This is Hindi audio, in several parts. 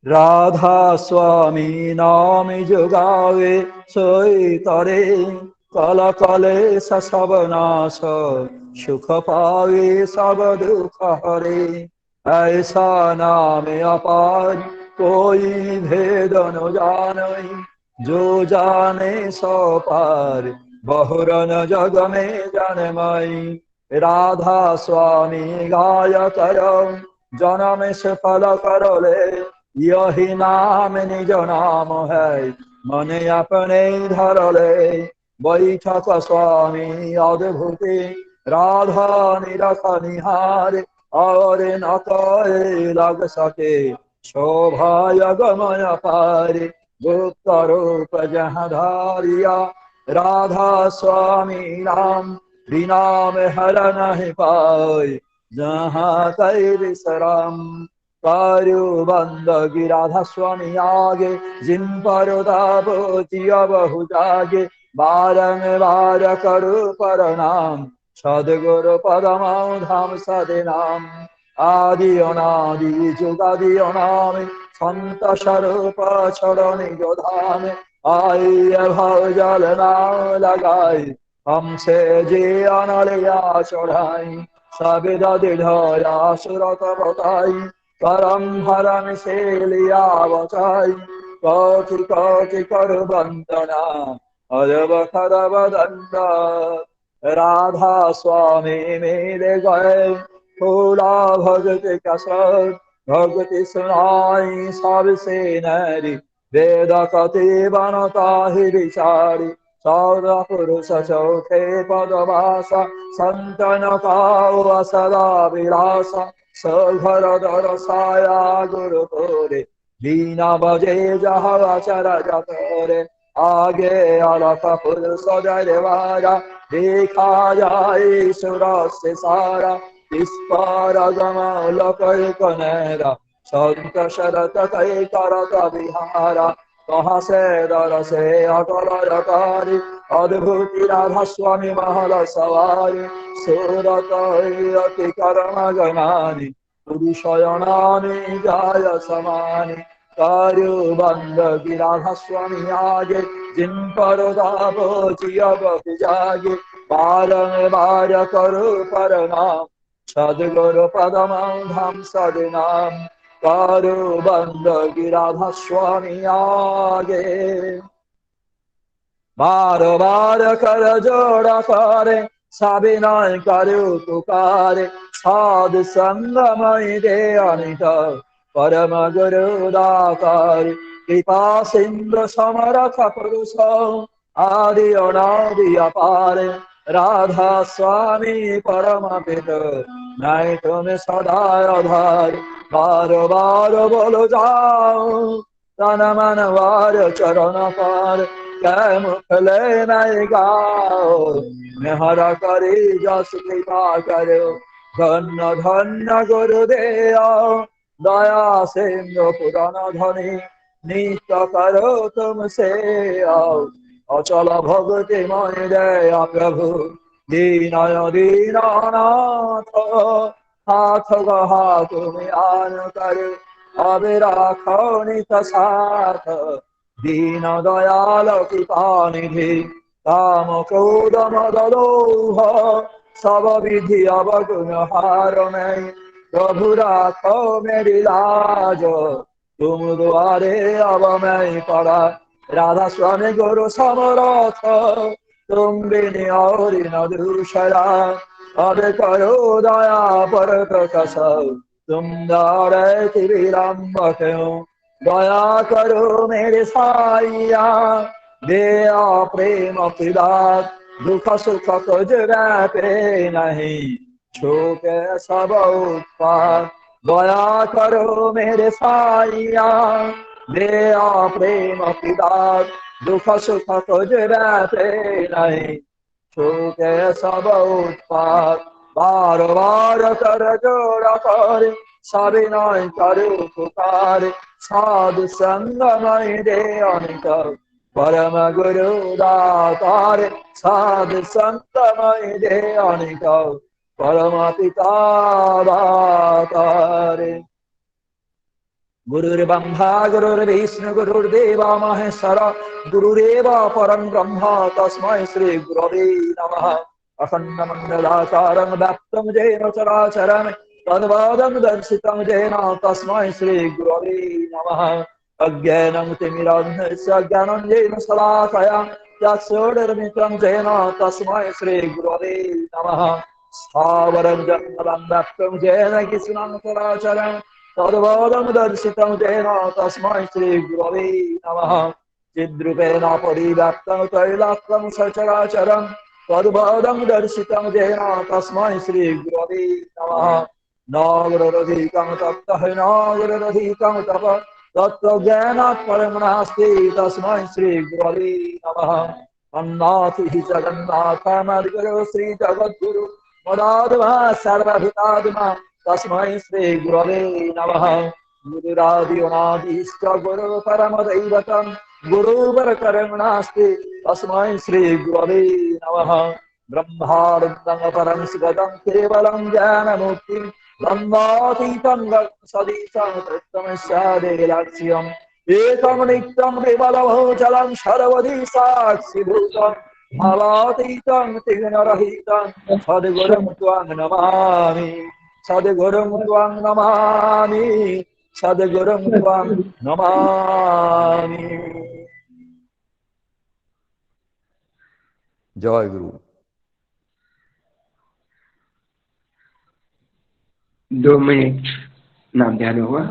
राधा स्वामी नाम जुगावे सोई तरे कल कले सब नाश सुख पावे सब दुख हरे। ऐसा नाम अपार कोई भेद न जाने, जो जाने सो पार बहुरन जग में जनमई। राधा स्वामी गाय करो जन्म से फल करले, यही नाम निज नाम है मने अपने धरले। बैठक स्वामी अद्भुति राधा निरख निहार, और न कोई लग सके शोभा गमय पार। गुप्त रूप जहाँ धारिया राधा स्वामी नाम, बिना में हर नहीं पाए जहाँ कई विश्राम। पारु बंद गिराधा स्वामी आगे, जिन पर जिया बहु जागे। बारंबार करो प्रणाम सदगुरु पदम धाम सदनाम। आदि अनादि जुगादि अनामि संत स्वरूप चरण धाम। आइए भाव जल नाम लगाई, हमसे जे अनलिया चढ़ाई। सबिद दृढ़ सुरत बताई, करम भरम से लिया बचाई। कौटि कौटि कर वंदना अरब खरब दंडा। राधा स्वामी मेरे गए थोड़ा भगति कसर, भगति सुनाई सबसे नरी वेद कति बनता ही विचारी। सौर पुरुष चौथे पदवासा, संतन का सदा विलासा। सघर दर साया गुरु तोरे, बीना बजे जहाँ चर जतोरे। आगे अलख फुल सजर वारा, देखा जाए सुर से सारा। इस पार गमल कर कनेरा, संत शरत कई करत बिहारा। कहाँ से दर से अटल रकारी, अद्भुति राधा स्वामी महल सवारी। सूरत अति कर्म जनानी, पुरुषयनानी जाय समानी। कार्यो बंद गिराधा स्वामी आगे, जिन पर जिया बहु जागे। बारंबार करो प्रणाम सदगुरु पदम धाम सदनाम। कारो बंद गिराधा स्वामी आगे, बार बार कर जोड़ा करे सबिनय करो पुकारे। साध संगमय दे अनित परम गुरु दातार। कृपा सिंधु समरथ पुरुष आदि अनादि अपार। राधा स्वामी परम पित नहीं तुम सदा आधार। बार बार बोलो जाओ तन मन वार चरण पार। कै मुखले नहीं गाओ मेहरा करे जस कृपा करो। धन्य धन्य गुरुदेव दया सिंधु पुराण धनी, नित्य करो तुमसे आओ अचल भगति मय दया प्रभु। दीनय दीनानाथ हाथ गहा तुम आन कर, अब राखो नित साथ दीन दयाल कृपा निधि। काम क्रोध मद लोभ सब विधि अवगुण हार में, प्रभु राखो मेरी लाज तुम द्वारे अब मैं पड़ा। राधा स्वामी गुरु समरथ तुम बिन और न दूसरा। अब करो दया पर प्रकाश तुम दारे विलम्ब क्यों। दया करो मेरे साइया दया प्रेम पिदात। दुख सुख कुछ व्यापे नहीं छूटे सब उत्पात। दया करो मेरे साइया दया प्रेम पिदात। दुख सुख तुझ रहते नहीं, छूटे सब उत्पात। बार बार कर जोड़ा कर, सविनय करु पुकार। साधु संग मय दे अनित, परम गुरु दातार। साधु संग मय दे अनित, परम पिता दातार। गुरुर्ब्रह्मा गुरुर्विष्णु गुरुर्देव महेश्वर, गुरुरेव परं ब्रह्म तस्मै श्री गुरवे नमः। अखण्डमण्डलाकारं व्याप्तं येन चराचरं, तद्पादं दर्शितं येन तस्मै श्री गुरवे नमः। अज्ञानं तिमिरान्धस्य ज्ञानञ्जनेन शलाकया चक्षुर्मिलितं येन तस्मै श्री गुरवे नमः। स्थावरं जङ्गमं व्याप्तं येन कृष्णं चराचरं, तद्पादं दर्शितं येन तस्मै श्री गुरवे नमः। चिद्रूपेण परिव्याप्तं त्रैलोक्यं सचराचरं, तद्पादं दर्शितं येन तस्मै श्री गुरवे नमः। न गुरुरधिकं तप्तः न गुरुरधिकं तपः, तत्त्वज्ञानात् परं नास्ति तस्मै श्री गुरवे नमः। अन्नाथ हि जगन्नाथमद्गुरु श्री जगद्गुरु, मदात्मा सर्वभूतात्मा तस्मै श्री गुरवे नमः। गुरुरादि अनादिश्च गुरु परमदैवतं, गुरुपरकरुणास्ति तस्मै श्री गुरवे नमः। ब्रह्मानन्दं परं सुगतं केवलं ज्ञानमुक्तिं, ब्रह्मातीतं सदीशं तत्त्वमस्यादिलक्ष्यम्। एकं नित्यं केवलमचलं सर्वधि साक्षिभूतं, फलातीतं त्रिगुणरहितं सद्गुरुं त्वां नमामि। सद्गुरुं त्वां नमामि, सद्गुरुं त्वां नमामि। जय गुरु। 2 मिनट नाम ध्यान हुआ।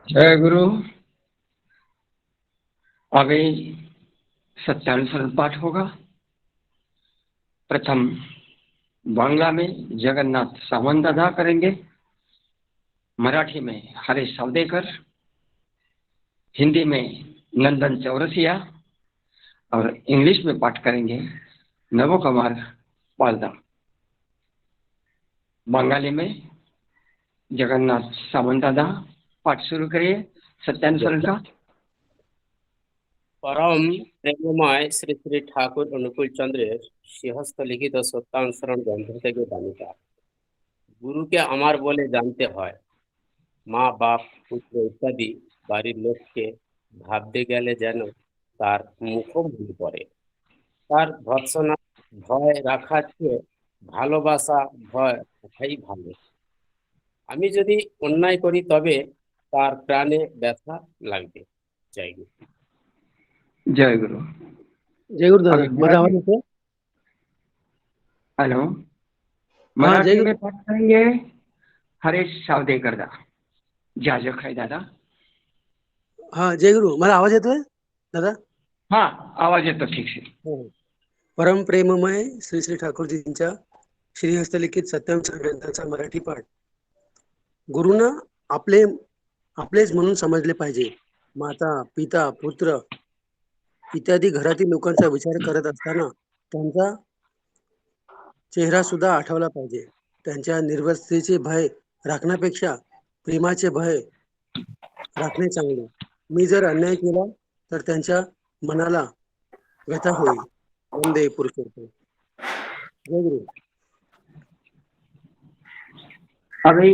जय गुरु। अभी सत्यानुसरण पाठ होगा। प्रथम बांग्ला में जगन्नाथ सामंत अदा करेंगे, मराठी में हरीश सावदेकर, हिंदी में नंदन चौरसिया और इंग्लिश में पाठ करेंगे नवो कुमार पालदा। बंगाली में जगन्नाथ सामंत अदा। पाठ शुरू करिए सत्यानुसरण का। परम प्रेममय श्री श्री ठाकुर अनुकूल चंद्रेर সিংহস্থ লিখিত সত্যানুসরণ গ্রন্থ থেকে বাণীটা। গুরুকে আমার বলে জানতে হয়। মা বাপ পুত্র ইত্যাদি বাড়ির লোককে ভাবতে গেলে যেন তার মুখও মনে পড়ে। তার ভর্ৎসনা ভয় রাখার চেয়ে ভালোবাসা ভয় রাখাই ভালো। আমি যদি অন্যায় করি তবে তার প্রাণে ব্যথা লাগবে। জয় গুরু। जय गुरु। जय गुरु दादा, अभी माझा आवाज मराठी, येतोय? हेलो, हाँ जय मराठी में गुरु। पाठ करेंगे हरेश सावदेकर दा। जाजक है दादा। हाँ जय गुरु, मला आवाज येतोय दादा? हाँ, आवाज येतो ठीक से। हो. परम प्रेममय श्री श्री ठाकूरजींच्या श्रीहस्तलिखित सत्यम ग्रंथाचा मराठी पाठ. गुरुना आपले आपलेच म्हणून समजले पाहिजे. माता, पिता, पुत्र इत्यादी घरातील लोकांचा विचार करत असताना त्यांचा चेहरा सुद्धा आठवला पाहिजे. त्यांच्या निर्वस्तेचे भय राखण्यापेक्षा प्रेमाचे भय राखणे चांगले. मी जर अन्याय केला तर त्यांच्या मनाला व्यथा होईल. वंदे पुरुषोत्तम. जय गुरु. अभी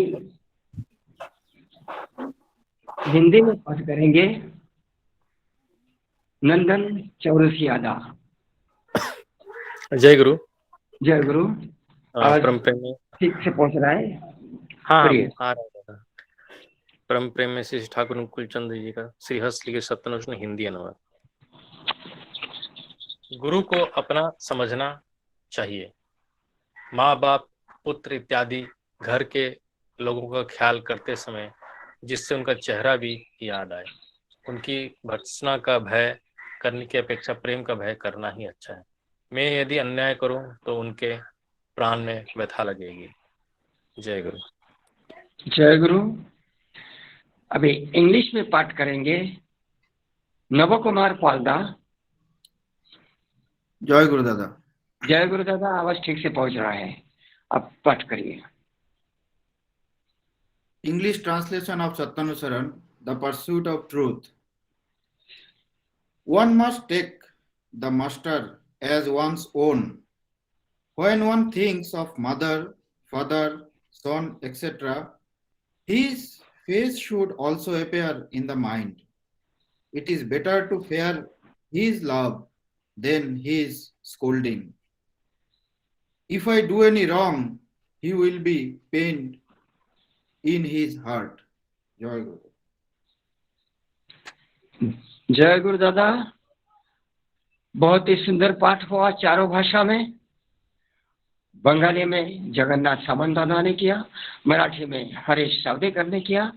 हिंदी में पाठ करेंगे नंदन चौरसिया दा। जय गुरु। जय गुरु। आवाज परम प्रेम में ठीक से पहुंच रहा है? हाँ पढ़िए। आ रहा है। परम प्रेम में श्री ठाकुर अनुकूल चंद्र जी का श्रीहस्त लिखित सत्यनुष्ण हिंदी अनुवाद। गुरु को अपना समझना चाहिए। माँ बाप, पुत्र इत्यादि घर के लोगों का ख्याल करते समय जिससे उनका चेहरा भी याद आए। उनकी भर्त्सना का भय करने की अपेक्षा प्रेम का भय करना ही अच्छा है। मैं यदि अन्याय करूं तो उनके प्राण में व्यथा लगेगी। जय गुरु। जय गुरु। अभी इंग्लिश में पाठ करेंगे नव कुमार पालदा। जय गुरु दादा। जय गुरु दादा, आवाज ठीक से पहुंच रहा है, अब पाठ करिए। English translation of Satyanusaran, the pursuit of truth. One must take the master as one's own. When one thinks of mother, father, son, etc., his face should also appear in the mind. It is better to fear his love than his scolding. If I do any wrong, he will be pained in his heart. Joy Guru. जय गुरु दादा, बहुत ही सुंदर पाठ हुआ चारों भाषा में। बंगाली में जगन्नाथ सामंत दादा ने किया, मराठी में हरेश सावदेकर ने किया,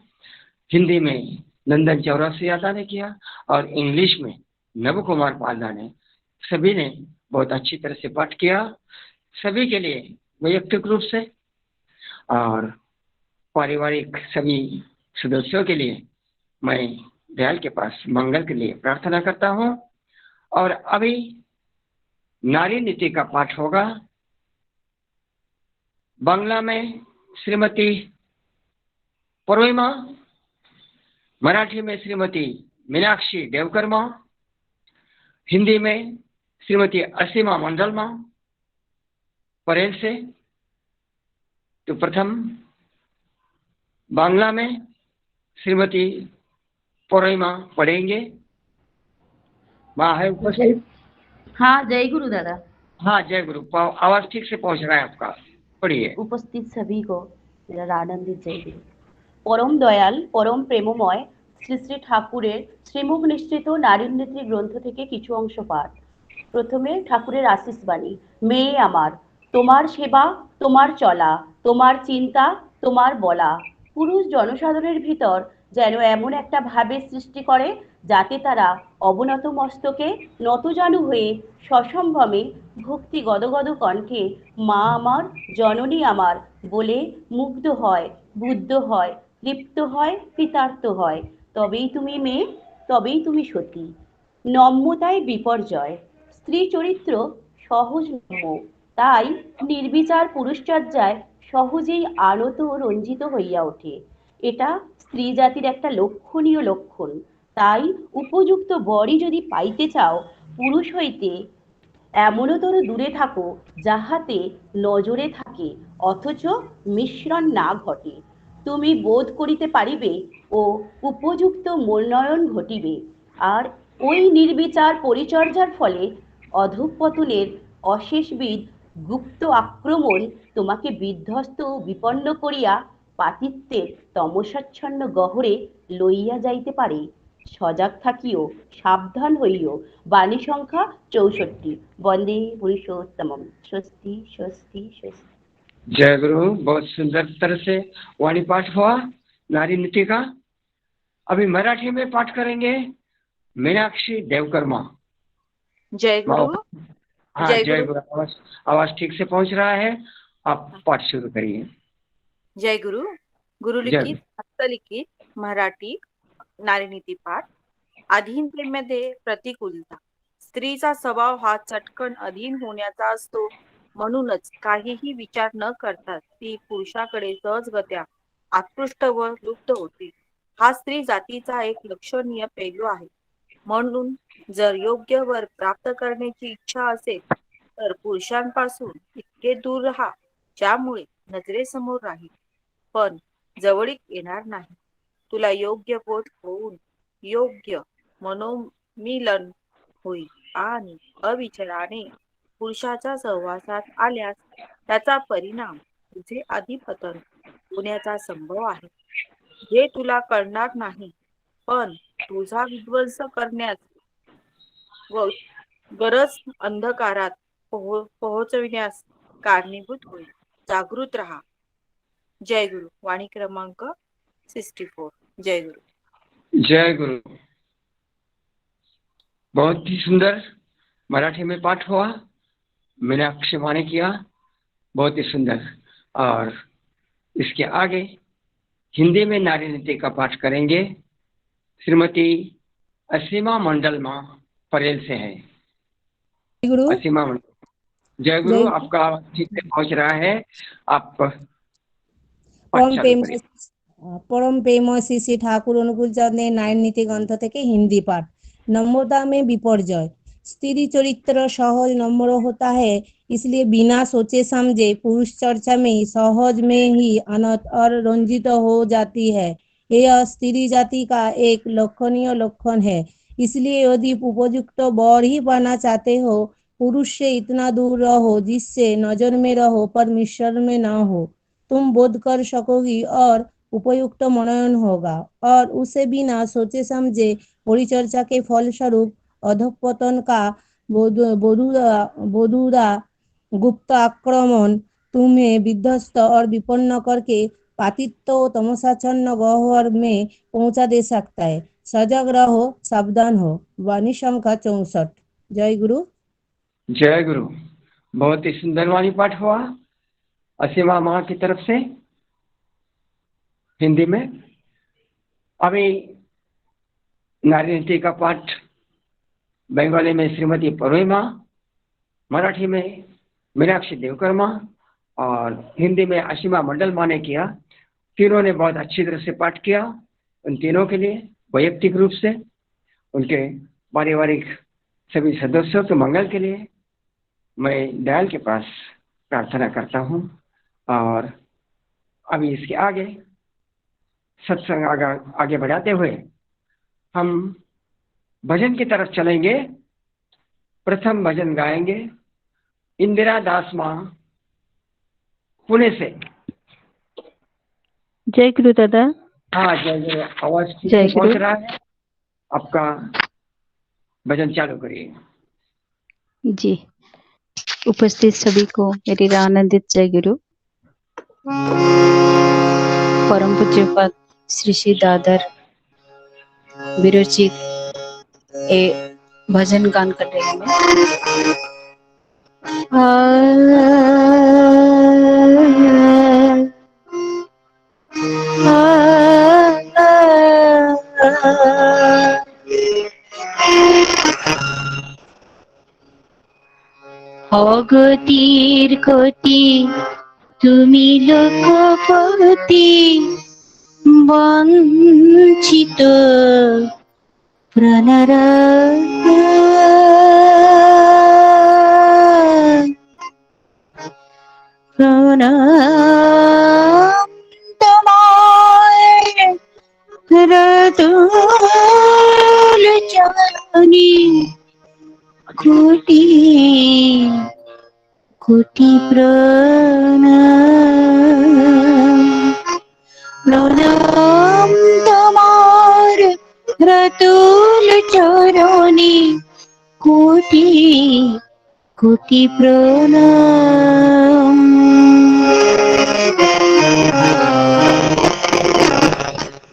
हिंदी में नंदन चौरसिया दादा ने किया और इंग्लिश में नव कुमार पालदा ने। सभी ने बहुत अच्छी तरह से पाठ किया। सभी के लिए वैयक्तिक रूप से और पारिवारिक सभी सदस्यों के लिए मैं दयाल के पास मंगल के लिए प्रार्थना करता हूँ। और अभी नारी नीति का पाठ होगा। बांग्ला में श्रीमती पूर्णिमा, मराठी में श्रीमती मीनाक्षी देवकर्मा, हिंदी में श्रीमती असीमा मंडलमा परेल से। तो प्रथम बांग्ला में श्रीमती पूर्णिमा पढ़ेंगे। माँ है उपस्थित? हाँ जय गुरु दादा। हाँ जय गुरु। आवाज ठीक से पहुंच रहा है आपका, पढ़िए। उपस्थित सभी को मेरा आनंदित जय गुरु। परम दयाल परम प्रेममय শ্রী শ্রী ঠাকুরের শ্রীমুখ নিঃসৃত নারীর নেত্রী গ্রন্থ থেকে কিছু অংশ পাঠ। প্রথমে ঠাকুরের আশীষ বাণী। মেয়ে আমার, তোমার সেবা, তোমার চলা, তোমার চিন্তা, তোমার বলা পুরুষ জনসাধারণের ভিতর যেন এমন একটা ভাবের সৃষ্টি করে যাতে তারা অবনত মস্তকে নতজানু হয়ে সসম্ভ্রমে ভক্তি গদগদ কণ্ঠে মা আমার, জননী আমার বলে মুগ্ধ হয়, বুদ্ধ হয়, তৃপ্ত হয়, কৃতার্থ হয়। তবেই তুমি মেয়ে, তবেই তুমি সতী। নম্যতায় বিপর্যয়। স্ত্রী চরিত্র সহজ নম্য, তাই নির্বিচার পুরুষচর্যায় সহজেই আনত ও রঞ্জিত হইয়া ওঠে। এটা স্ত্রী জাতির একটা লক্ষণীয় লক্ষণ। তাই উপযুক্ত বরই যদি পাইতে চাও, পুরুষ হইতে এমনতর দূরে থাকো যাহাতে নজরে থাকে অথচ মিশ্রণ না ঘটে। তুমি বোধ করিতে পারিবে ও উপযুক্ত মূল্যায়ন ঘটিবে। আর ওই নির্বিচার পরিচর্যার ফলে অধঃপতনের অশেষবিধ গুপ্ত আক্রমণ তোমাকে বিধ্বস্ত ও বিপন্ন করিয়া পাতিত্বের তমসাচ্ছন্ন গহরে লইয়া যাইতে পারে। সজাগ থাকিও, সাবধান হইও। বাণী সংখ্যা 64। বন্দে পুরুষোত্তমম। স্বস্তি স্বস্তি স্বস্তি। जय गुरु। बहुत सुंदर तरह से वाणी पाठ हुआ नारी नीति का। अभी मराठी में पाठ करेंगे मीनाक्षी देवकर्मा। जय गुरु। हाँ जय जय गुरु। गुरु। आवाज ठीक से पहुंच रहा है, आप पाठ शुरू करिए। जय गुरु। गुरुलिखित हस्तलिखित मराठी नारीनीती पाठ। अधीनतेमध्ये प्रतिकूलता। स्त्रीचा स्वभाव हा चटकन अधीन होण्याचा असतो, म्हणूनच काहीही विचार न करता ती पुरुषाकडे सहजगत्या आकृष्ट व लुप्त होते. हा स्त्री जातीचा एक लक्षणीय पैलू आहे. म्हणून जर योग्य वर प्राप्त करण्याची इच्छा असेल तर पुरुषांपासून इतके दूर राहा ज्यामुळे नजरेसमोर राहील पण जवळीक येणार नाही. तुला योग्य बोध होऊन योग्य मनोमिलन होईल आणि अविचाराने पुरुषाच्या सहवासात आल्यास त्याचा परिणाम तुझे अधिपतन होण्याचा संभव आहे. हे तुला कळणार नाही पण तुझा विध्वंस करण्यास व गरज अंधकारात पोहोचविण्यास कारणीभूत होईल. जागृत रहा. जय गुरु. वाणी क्रमांक 64। जय गुरु। जय गुरु। बहुत ही सुंदर मराठी में पाठ हुआ, मीनाक्षी वाणी किया, बहुत ही सुंदर। और इसके आगे हिंदी में नारी नीति का पाठ करेंगे श्रीमती असीमा मंडल माँ परेल से है। गुरु। असीमा मंडल। जय गुरु। जय। आपका आवाज ठीक से पहुंच रहा है, आप परम प्रेम श्री श्री ठाकुर अनुकूल चंद्र नारी नीति ग्रंथ থেকে हिंदी पाठ। नम्रता में विपर्जय। स्त्री चरित्र सहज नम्र होता है, इसलिए बिना सोचे समझे पुरुष चर्चा में सहज में ही अनत और रंजित हो जाती है। यह स्त्री जाति का एक लक्षणीय लक्षण है। इसलिए यदि उपयुक्त वर ही पाना चाहते हो, पुरुष से इतना दूर रहो जिससे नजर में रहो पर मिश्रण में न हो। तुम बोध कर सकोगी और उपयुक्त मनोनयन होगा। और उसे बिना सोचे समझे परिचर्चा के फलस्वरूप अधःपतन का बोधुरा गुप्त आक्रमण तुम्हें विध्वस्त और विपन्न करके पातित्व तमसाच्छन्न गह्वर में पहुंचा दे सकता है। सजग रहो, सावधान हो। वाणी संख्या 64। जय गुरु। जय गुरु। बहुत ही सुंदर वाणी पाठ हुआ असीमा माँ की तरफ से हिंदी में। अभी नारी नीति का पाठ बंगाली में श्रीमती परोइमा, मराठी में मीनाक्षी देवकर्मा और हिंदी में असीमा मंडल माँ ने किया। तीनों ने बहुत अच्छी तरह से पाठ किया। उन तीनों के लिए वैयक्तिक रूप से उनके पारिवारिक सभी सदस्यों के मंगल के लिए मैं दयाल के पास प्रार्थना करता हूँ। और अभी इसके आगे सत्संग आगे बढ़ाते हुए हम भजन की तरफ चलेंगे। प्रथम भजन गाएंगे इंदिरा दास माँ पुणे से। जय गुरु दादा। हाँ जय गुरु। आवाज ठीक से पहुंच रहा है, आपका भजन चालू करिए। जी। उपस्थित सभी को मेरी आनंदित जय गुरु। परम पूज्यपाद श्री श्री दादर विरचित ए भजन गान कर रहे हैं। অগতির গতি তুমি লোকপতি বঞ্চিত প্রাণরা প্রণাম তোমার रतुल चरणी कोटि कोटि प्रणाम। प्रणाम तमार रतुल चरणी कोटि कोटि प्रणाम।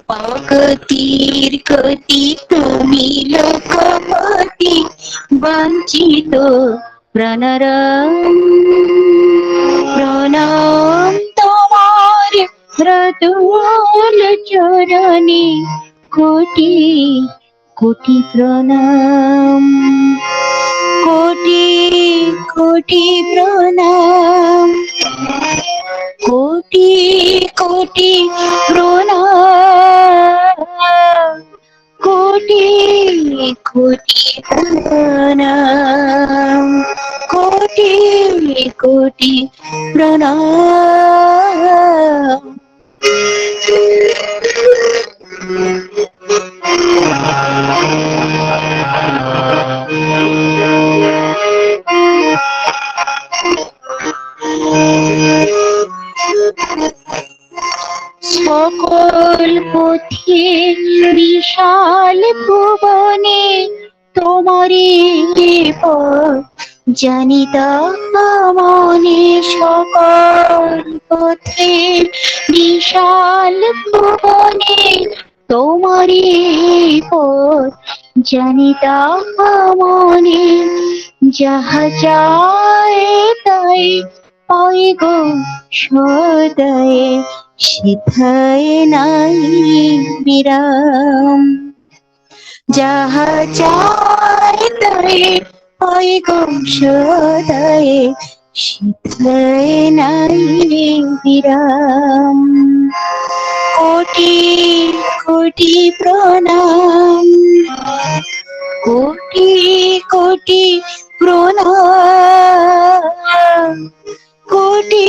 পাকতির গতি তুমি লোকপতি বঞ্চিত প্রাণরাম। প্রণাম তোমার রতুল চরণে কোটি কোটি প্রণাম। কোটি কোটি প্রণাম। কোটি কোটি প্রণাম। কোটি কোটি প্রণাম। কোটি কোটি প্রণাম। সকল পথে বিশাল ভুবনে তোমারে জানিতা মনে। সকল পথে বিশাল ভুবনে তোমারে জানিতা মনে। যাহা যায় তাই পাই গো সদায় সিথায় নাই বিরাম। যাহা চায় তাই পাই গো সদায় সিথায় নাই বিরাম। কোটি কোটি প্রণাম। কোটি কোটি প্রণাম। কোটি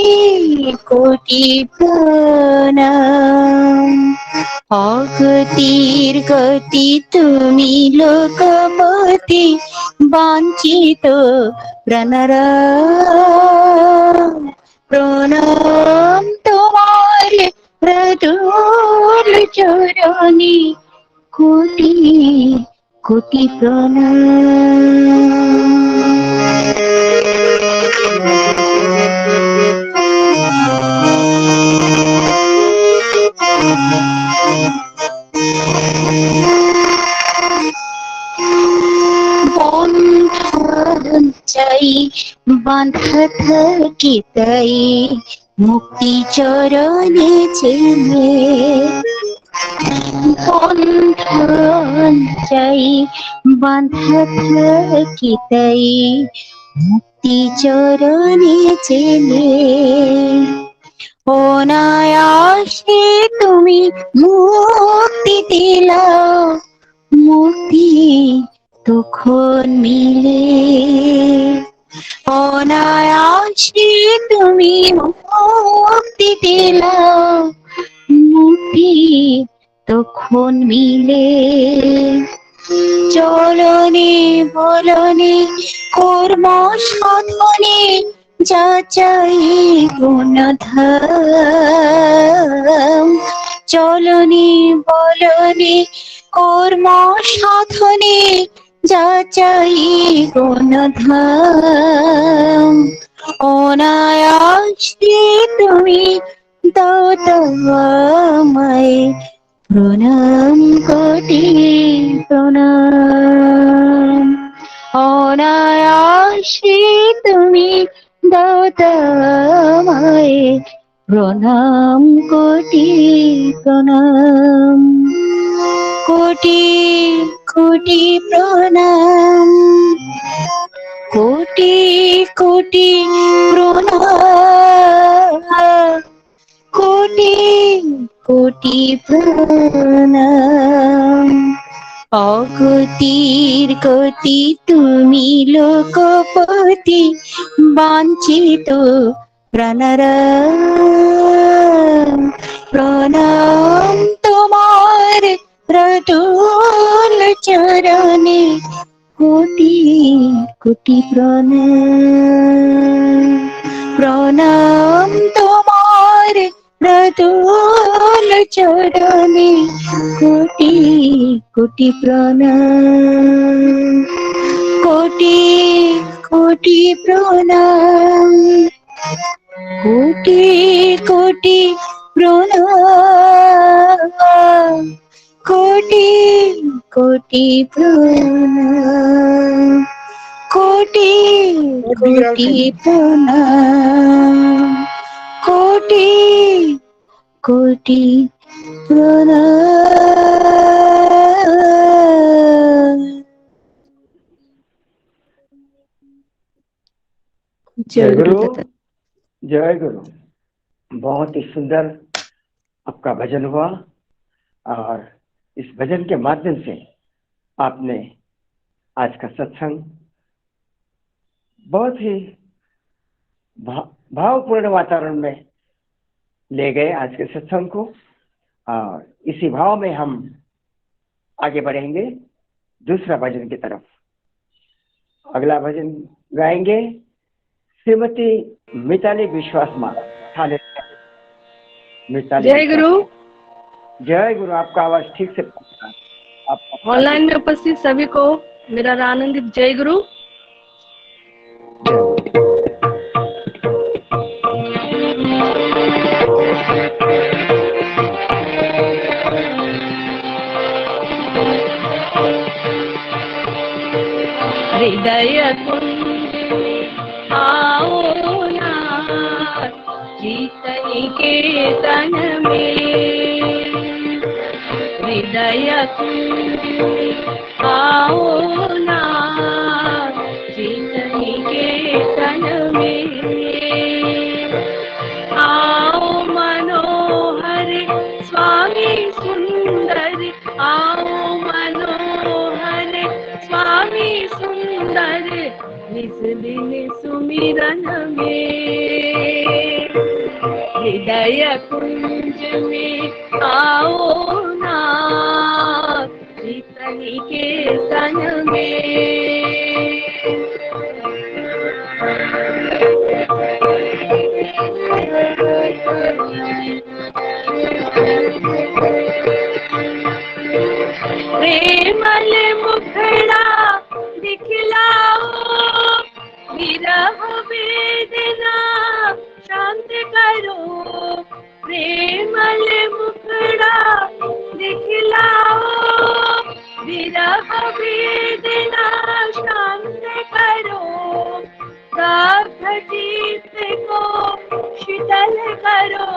কোটি প্রণাম। অগতির গতি তুমি লোকপতি বাঞ্ছিত প্রাণরাম। প্রণাম তোমার রতুল চরণে কোটি কোটি প্রণাম। বন্ধন চাই বাঁধা থাকি তাই মুক্তি চরণে চেনে। বন্ধন চাই বাঁধা থাকি তাই মুক্তি চরণে চেনে। অনায়াসে তুমি মুক্তি দিলাও মুক্তি তখন মিলে। অনায়াসে তুমি মুক্তি দিলাও মুক্তি তখন মিলে। চলনে বলনে কর্ম সাধনে যাচাই গুণধাম। চলনে বলনে কর্ম সাধনে যাচাই গুণধাম। অনায়াসে তুমি দাও আমায় প্রণাম কোটি প্রণাম। অনায়াসে তুমি দাও আমায় প্রণাম কোটি প্রণাম। কোটি কোটি প্রণাম। কোটি কোটি প্রণাম। কোটি কোটি প্রণাম। অগতির গতি তুমি লোকপতি বাঞ্ছিত প্রাণরাম। প্রণাম তোমার কোটি প্রণাম, প্রণাম তোমার রতন চরণে, কোটি কোটি প্রণাম, কোটি কোটি প্রণাম, কোটি কোটি প্রণাম, কোটি কোটি প্রণাম, কোটি কোটি প্রণাম, কোটি কোটি প্রণাম। जय गुरु, जय गुरु। बहुत ही सुंदर आपका भजन हुआ और इस भजन के माध्यम से आपने आज का सत्संग बहुत ही भावपूर्ण वातावरण में ले गए आज के सत्संग को, और इसी भाव में हम आगे बढ़ेंगे दूसरा भजन की तरफ। अगला भजन गाएंगे श्रीमती मिताली विश्वास माला थाने। जय गुरु। जय गुरु। आपका आवाज ठीक से ऑनलाइन में उपस्थित सभी को मेरा आनंदित जय गुरु। हृदय कुंज में आओ ना, जीतने के तन में, हृदय कुंज में आओ ना, जीतने के तन में, आओ मनोहर स्वामी सुंदर, आओ मनोहर स्वामी सुंदर, निस दिन सुमिरन में, हृदय कुंज में आओ ना, जीतने के तन में। प्रेमल मुखड़ा दिखलाओ, विरह वेदना शांत करो, प्रेमल मुखड़ा दिखलाओ, विरह वेदना शांत करो, दग्ध चित्त को शीतल करो,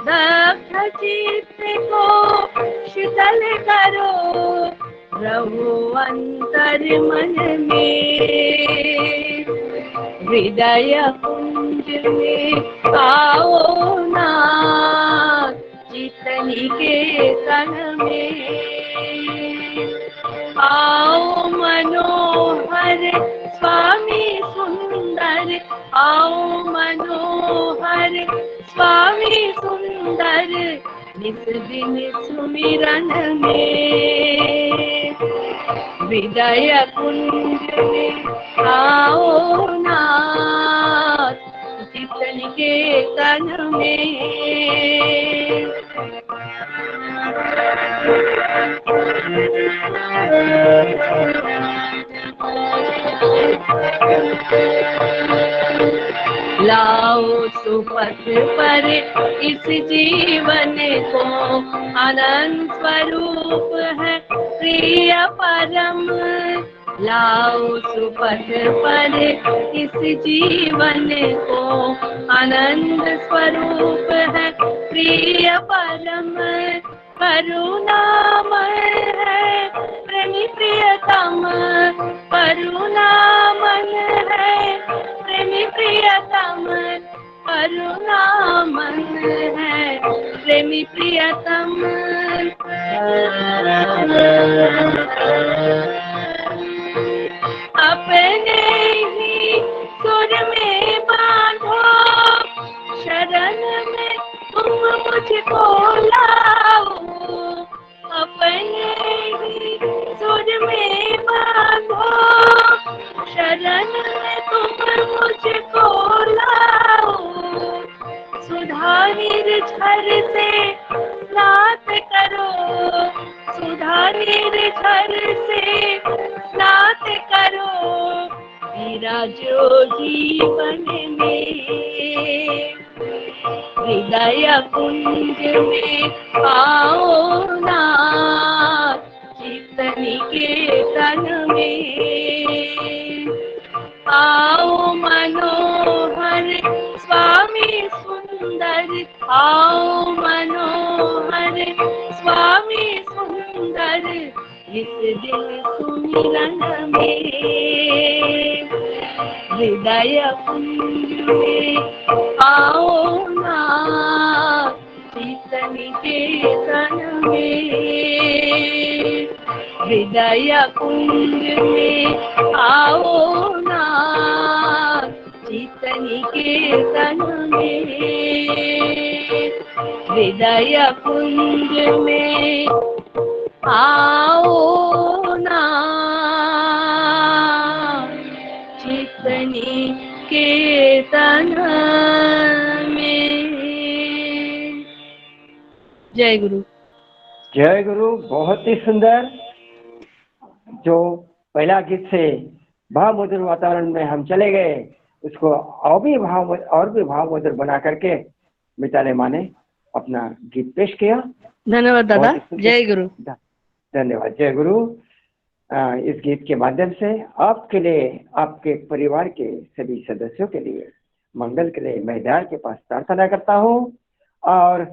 दग्ध चित्त को शीतल करो, रहो अंतर मन में, हृदय कुंज में आओ ना, जीतने के तन में, आओ मनोहर स्वामी सुंदर, आओ मनोहर स्वामी सुंदर, निस दिन सुमिरन में, हृदय कुंज में आओ ना, जीतने के तन में। लाओ सुपथ पर इस जीवन को, आनंद स्वरूप है प्रिय परम, लाओ सुपथ पर इस जीवन को, आनंद स्वरूप है प्रिय परम, करुणामय है प्रेमी प्रियतम, करुणामय है प्रेमी प्रियतम, करुणामय है प्रेमी प्रियतम, अपने ही सुर में बांधो, शरण में तुम मुझको लाओ, अपने ही सुर में बांधो, निर्झर से नाथ करो विराजो जीवन में। हृदय कुंज में आओ नाथ चित्त निकेतन में। आओ मनोहर स्वामी सुंदर, आओ मनोहर स्वामी सुंदर इस दिल सुमिरन में। हृदय कुंज में आओ नाथ चित्त निकेतन में। हृदय कुंज में आओ नाथ चित्त निकेतन में। हृदय कुंज में आओ नाथ चित्त निकेतन में। जय गुरु। जय गुरु। बहुत ही सुंदर। जो पहला गीत से भाव मधुर वातावरण में हम चले गए, उसको और भी भाव मधुर बना करके मिताली माँ ने अपना गीत पेश किया। धन्यवाद दादा। जय गुरु। धन्यवाद। जय गुरु। इस गीत के माध्यम से आपके लिए, आपके परिवार के सभी सदस्यों के लिए मंगल के लिए मैं दयाल के पास प्रार्थना करता हूँ, और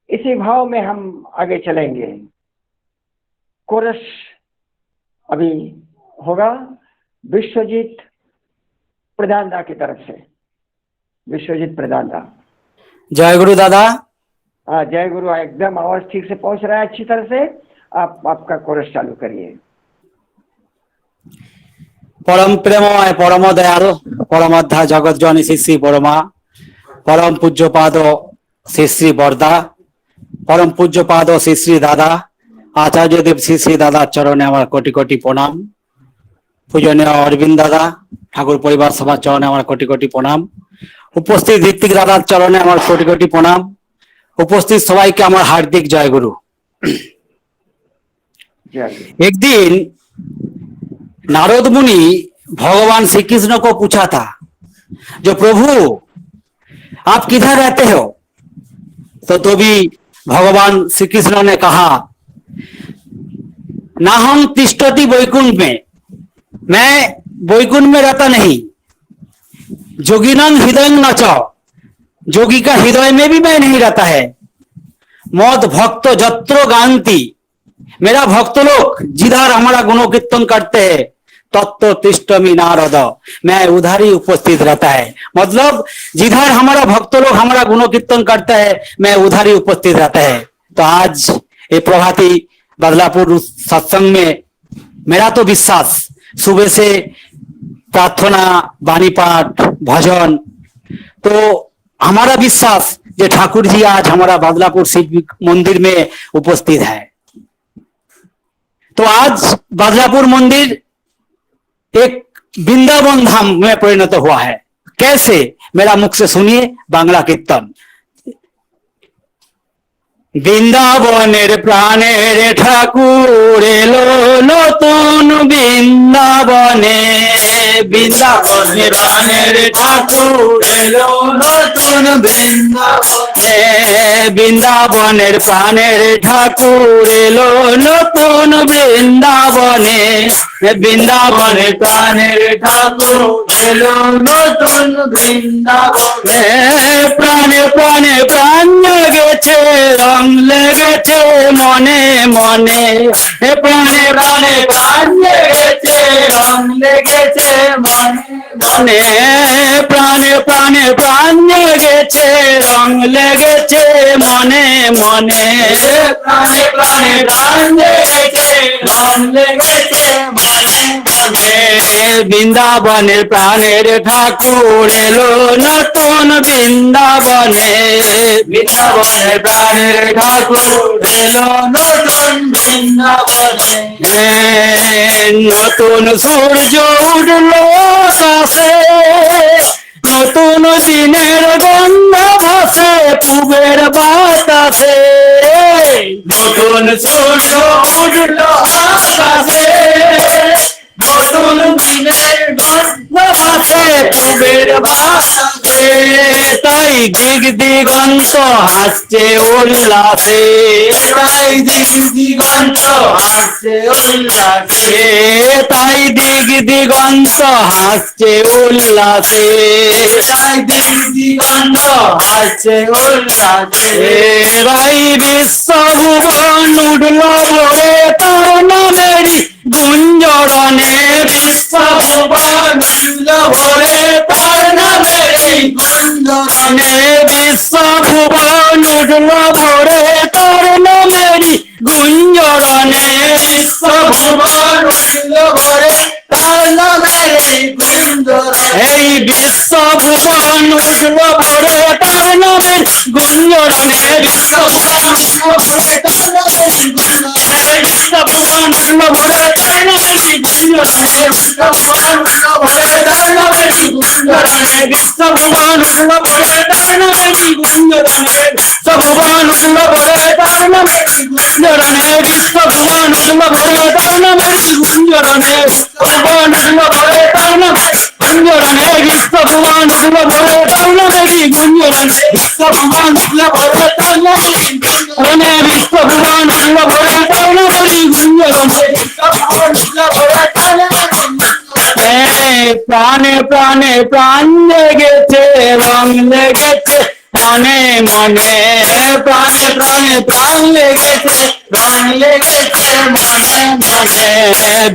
इसी भाव में हम आगे चलेंगे। कोरस अभी होगा विश्वजीत प्रधान दा की तरफ से। विश्वजीत प्रधान दा। जय गुरु दादा। हाँ जय गुरु। एकदम आवाज ठीक से पहुंच रहा है अच्छी तरह से। आप आपका कोरस चालू करिए। परम प्रेममय परम दयालु परमाध्या जगत जननी श्री श्री बड़मा परम पूज्य पाद श्री श्री बरदा परम पूज्य पाद श्री श्री दादा आचार्य देव श्री श्री दादा चरणे आमार कोटि कोटि प्रणाम। पूजनीय अरविंद दादा ठाकुर परिवार सभा चरणे आमार कोटि कोटि प्रणाम। उपस्थित ऋत्विक दादा चरणे आमार कोटि कोटि प्रणाम। उपस्थित सबाइके आमार हार्दिक जय गुरु। एक दिन नारद मुनि भगवान श्री कृष्ण को पूछा था, जो प्रभु आप किधर रहते हो? तो भी भगवान श्री कृष्ण ने कहा, ना हम तिष्ठति वैकुंठ में, मैं वैकुंठ में रहता नहीं। जोगिनंग हृदय न च, जोगी का हृदय में भी मैं नहीं रहता है। मद भक्त जत्रो गांति, मेरा भक्त लोग जिधर हमारा गुणो कीर्तन करते हैं तत्व तिष्ठमि नारद, मैं उधर ही उपस्थित रहता है। मतलब जिधर हमारा भक्त लोग हमारा गुणो कीर्तन करता है मैं उधर ही उपस्थित रहता है। तो आज ये प्रभाती बदलापुर सत्संग में मेरा तो विश्वास, सुबह से प्रार्थना वाणी पाठ भजन, तो हमारा विश्वास जो ठाकुर जी आज हमारा बदलापुर शिव मंदिर में उपस्थित है। तो आज बदलापुर मंदिर एक वृंदावन धाम में परिणत हुआ है। कैसे? मेरा मुख से सुनिए बांग्ला कीर्तन। বৃন্দাবনের প্রাণের ঠাকুর এলো নতুন বৃন্দাবনে, বৃন্দাবনের প্রাণের ঠাকুর এলো নতুন বৃন্দাবনে, বৃন্দাবনের প্রাণের ঠাকুর এলো নতুন বৃন্দাবনে, বৃন্দাবনের প্রাণের ঠাকুর এলো নতুন বৃন্দাবনে। প্রাণে প্রাণে প্রাণ লেগেছে রং লেগেছে মনে মনে, প্রাণে প্রাণে প্রাণ লেগেছে রং লেগেছে মনে মনে, প্রাণে প্রাণে প্রাণ লেগেছে রং লেগেছে মনে মনে, প্রাণে প্রাণে প্রাণ লেগেছে রং লেগেছে মনে মনে। বৃন্দাবনের প্রাণের ঠাকুর এলো নতুন বৃন্দাবনে, বৃন্দাবনের প্রাণের ঠাকুর এলো নতুন বৃন্দাবনে। নতুন সূর্য উঠলো আকাশে, নতুন দিনের গন্ধ ভাসে পূবের বাতাসে, নতুন সূর্য উঠল আকাশে, নতুন দিনের গন্ধ ভাসে পূবের বাতাসে, তাই দিক দিগন্ত হাসছে উল্লাসে, তাই দিক দিগন্ত হাসছে উল্লাসে, তাই দিক দিগন্ত হাসছে উল্লাসে, তাই দিক দিগন্ত হাসছে উল্লাসে, তাই বিশ্বভুবন উঠল ভরে তার নামেরই গুঞ্জরণে, বিশ্বভুবন উঠল ভরে তার নামেরই গুঞ্জরণে, বিশ্বভুবন উঠল ভরে তার নামেরই গুঞ্জরণে, বিশ্বভুবন উঠল ভরে তার নামেরই গুঞ্জরণে, এই বিশ্বভুবন উঠল ভরে তার নামের গুঞ্জরণে, বিশ্বভুবন উঠল ভরে তার নামের গুঞ্জরণে, বিশ্বভুবন উঠল ভরে তার নামেরই গুঞ্জরণে, বিশ্বভুবন উঠল ভরে তার নামেরই গুঞ্জরণে, বিশ্বভুবন উঠল ভরে তার নামেরই গুঞ্জরণে, বিশ্বভুবন উঠল ভরে তার নামেরই গুঞ্জরণে, বিশ্বভুবন উঠল ভরে তার নামেরই গুঞ্জরণে, বিশ্বভুবন উঠল ভরে তার নামেরই গুঞ্জরণে, বিশ্বভুবন উঠল ভরে তার নামেরই গুঞ্জরণে, বিশ্বভুবন উঠল ভরে তার নামেরই গুঞ্জরণে, বিশ্বভুবন উঠল ভরে তার নামেরই গুঞ্জরণে, বিশ্বভুবন উঠল ভরে তার নামেরই গুঞ্জরণে, প্রাণে প্রাণে প্রাণ লেগেছে রং লেগেছে মনে মনে, প্রাণে প্রাণে প্রাণ লেগেছে রং লেগেছে মনে মনে,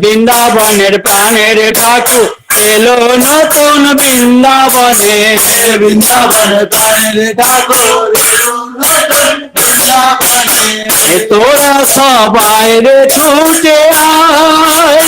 বৃন্দাবনের প্রাণের ঠাকুর এলো নতুন বৃন্দাবনে, বৃন্দাবনের প্রাণের ঠাকুর এলো নতুন বৃন্দাবনে, তোরা সবাই রে ছুটে আয়,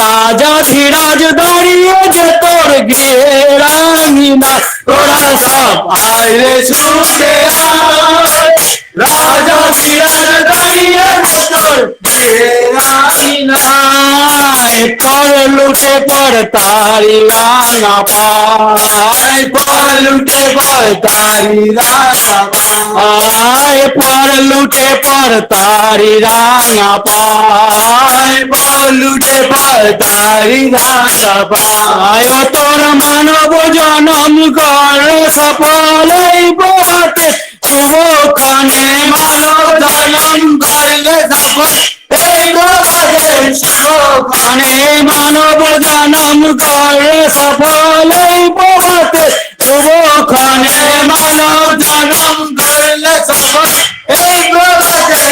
রাজা ধীরাজ দাঁড়িয়ে যে তোর গৃহের আঙিনা, তোরা সব আয় রে ছুটে আয়, রাজা ধীরাজ দাঁড়িয়ে যে তোর গৃহের আঙিনায়, পর লুটে পর তারি রাঙা পায়, পর লুটে পর তারি রাঙা পায়, পর লুটে পর তারি রাঙা পায়, পর লুটে পর তারি রাঙা পায়, ও তোর মানব জনম করে সফল এই বহাতে, শুভক্ষণে মানব জনম করলে সফল এই বহাতে, শুভক্ষণে মানব জনম করে সফল এই বহাতে, শুভক্ষণে মানব জনম করলে সফল এই বহাতে,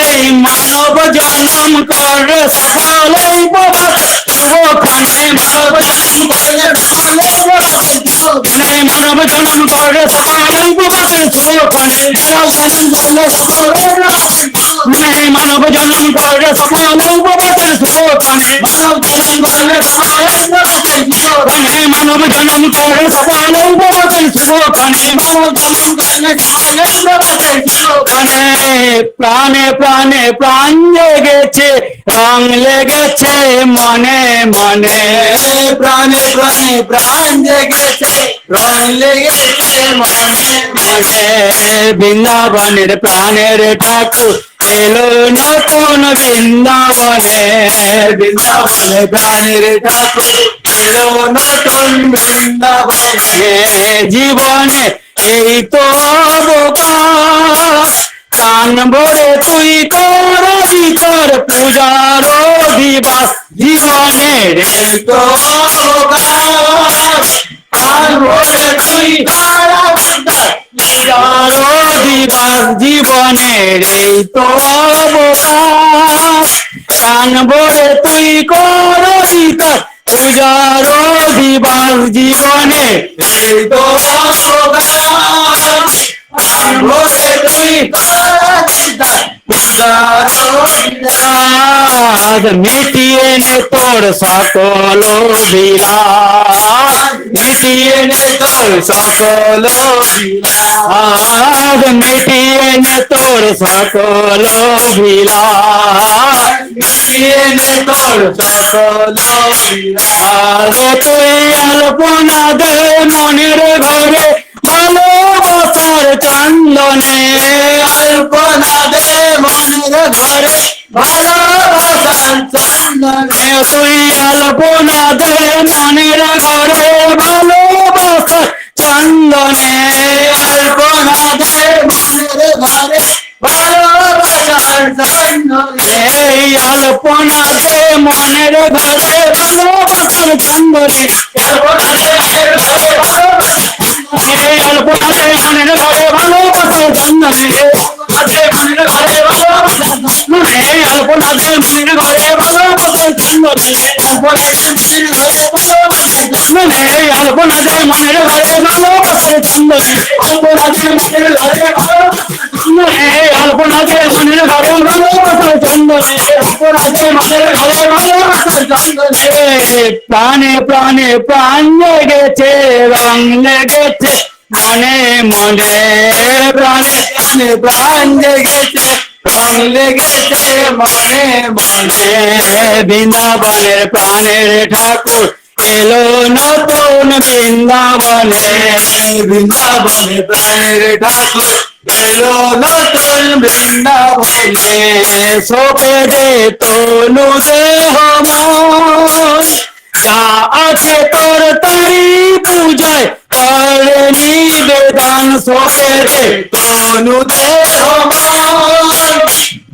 এই মানব জনম করে সফল এই বহাতে, শুভক্ষণে মানব জনম করলে সফল এই বহাতে, শুভক্ষণে মানব জনম করে সফল এই বহাতে, শুভক্ষণে মানব জনম করলে সফল এই বহাতে, মানব জনম করে সফল এই বহাতে, শুভক্ষণে মানব জনম করলে সফল এই বহাতে, শুভক্ষণে মানব জনম করে সফল এই বহাতে, শুভক্ষণে মানব জনম করলে সফল এই বহাতে, শুভক্ষণে প্রাণে প্রাণে প্রাণ লেগেছে রং লেগেছে মনে মনে, প্রাণে প্রাণে প্রাণ লেগেছে রং লেগেছে মনে মনে, বৃন্দাবনের প্রাণের ঠাকুর এলো নতুন বৃন্দাবনে, বৃন্দাবনের প্রাণের ঠাকুর এলো নতুন বৃন্দাবনে, জীবনে এই তো অবকাশ, প্রাণ ভরে তুই কর ভিতর পূজার দিবাস, জীবনের এই তো অবকাশ, প্রাণ ভরে তুই কর ভিতর পূজার দিবাস, জীবনের এই তো অবকাশ, প্রাণ ভরে তুই কর ভিতর পূজার দিবাস, জীবনে এই তো অবকাশ, প্রাণ ভরে তুই মিটিয়ে নে তোর সকল বিলাস, মিটিয়ে নে তোর সকল বিলাস, মিটিয়ে নে তোর সকল বিলাস, মিটিয়ে নে তোর সকল বিলাস, তুই আলপনা দে মনের ঘরে ভালোবাসার চন্দনে, আলপনা দে ভালোবাসার চন্দনে তুই আলপনা দে মনের ঘরে ভালোবাসার চন্দনে আলপনা দে মনের ঘরে ভালোবাসার চন্দনে এই আলপনা দে মনের ঘরে ভালোবাসার চন্দনে এই আলপনা দে মনের ঘরে ভালোবাসার চন্দনে এই আলপনা দে মনের ঘরে ভালোবাসার চন্দনে এই আলপনা দে মনের ঘরে ভালোবাসার চন্দনে এই আলপনা দে মনের ঘরে ভালোবাসার চন্দনে প্রাণে প্রাণে প্রাণ লেগেছে রং লেগেছে মনে মনে প্রাণে প্রাণে প্রাণ লেগেছে রং লেগেছে মনে মনে বৃন্দাবনের প্রাণের ঠাকুর এলো নতুন বৃন্দাবনে বৃন্দাবনের প্রাণের ঠাকুর এলো নতুন বৃন্দাবনে সোপে দে তনু দেহ মন যা আছে তোর তারি পূজায় করে নিবেদন সোপে দে তনু দেহ মন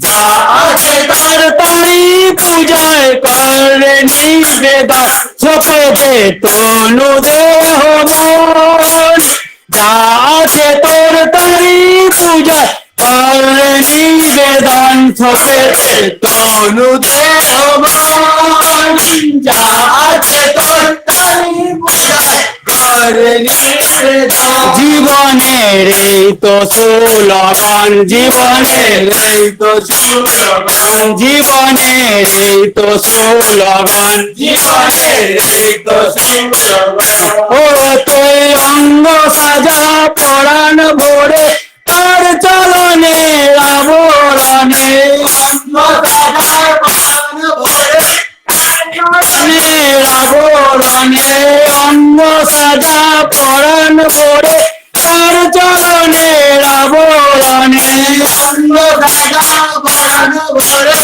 যা আছে তোর তারি পূজায় করে নিবেদন সোপে দে তনু দেহ মন যা আছে তোর তারি পূজায় করে নিবেদন সোপে দে তনু দেহ মন যা আছে তোর তারি পূজায় করে নিবেদন জীবনের এই তো সুলগন জীবনের এই তো সুলগন জীবনের এই তো সুলগন জীবনের এই তো সুলগন ও তুই অঙ্গ সাজা পরাণ ভরে তার চলনে আবরণে অঙ্গ সাজা পরাণ ভরে আবরণে অঙ্গ সাজা পরাণ ভরে তার চলনে আবরণে অঙ্গ সাজা পরাণ ভরে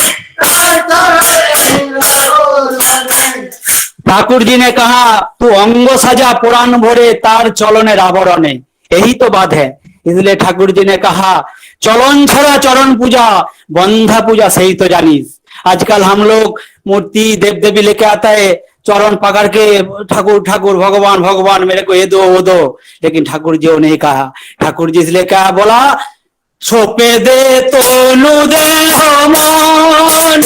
ठाकुर जी ने कहा तू अंग सजा पुराण भरे तार चलने आवरणे यही तो बात है। इसलिए ठाकुर जी ने कहा चलन छड़ा चरण पूजा बंधा पूजा सही तो जानिस। आजकल हम लोग मूर्ति देव देवी लेके आता है चरण पकड़ के ठाकुर ठाकुर भगवान भगवान मेरे को ये दो वो दो, लेकिन ठाकुर जी ने नहीं कहा। ठाकुर जी इसलिए क्या बोला सोपे दे तनु देह मन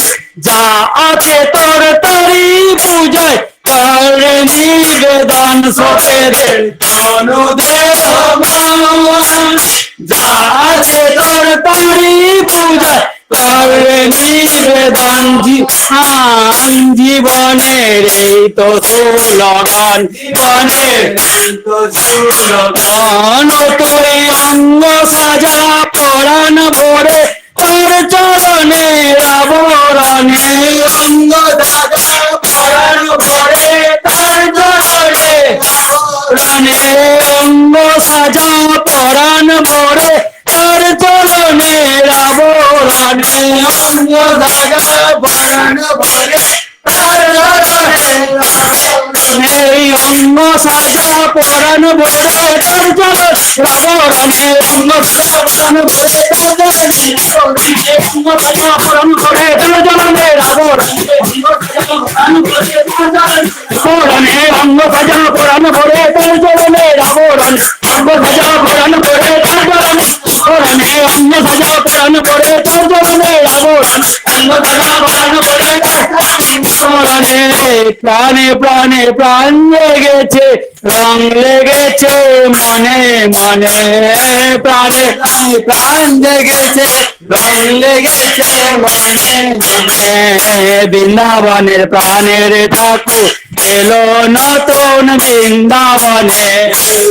যা আছে তোর তারি পূজায় করে নিবেদন সোপে দে তনু দেহ মন যা আছে তোর তারি পূজায় করে নিবেদন জীবনের এই তো সুলগন জীবনের এই তো সুলগন তুই অঙ্গ সাজা পরাণ ভরে তার চরণে আবরণে অঙ্গ সাজা পরাণ ভরে তার চরণে আবরণে অঙ্গ সাজা পরাণ ভরে তার চরণে আবরণে অঙ্গ সাজা পরাণ ভরে তার চরণে আবরণে অঙ্গ সাজা পরাণ ভরে তার চরণে আবরণে অঙ্গ সাজা পরাণ ভরে তার চরণে অঙ্গ সাজা পরাণ ভরে তার চরণে আবরণে অঙ্গ সাজা পরাণ ভরে তার চরণে আবরণ অঙ্গ সাজা পরাণ ভরে তার চরণে আবরণে অঙ্গ সাজা পরাণ ভরে তার চরণে আবরণ অঙ্গ সাজা পরাণ ভরে তার চরণে প্রাণে প্রাণে প্রাণ লেগেছে রং লেগেছে মনে মনে প্রাণে প্রাণ লেগেছে রং লেগেছে মনে মনে বৃন্দাবনের প্রাণের ঠাকুর এলো নতুন বৃন্দাবনে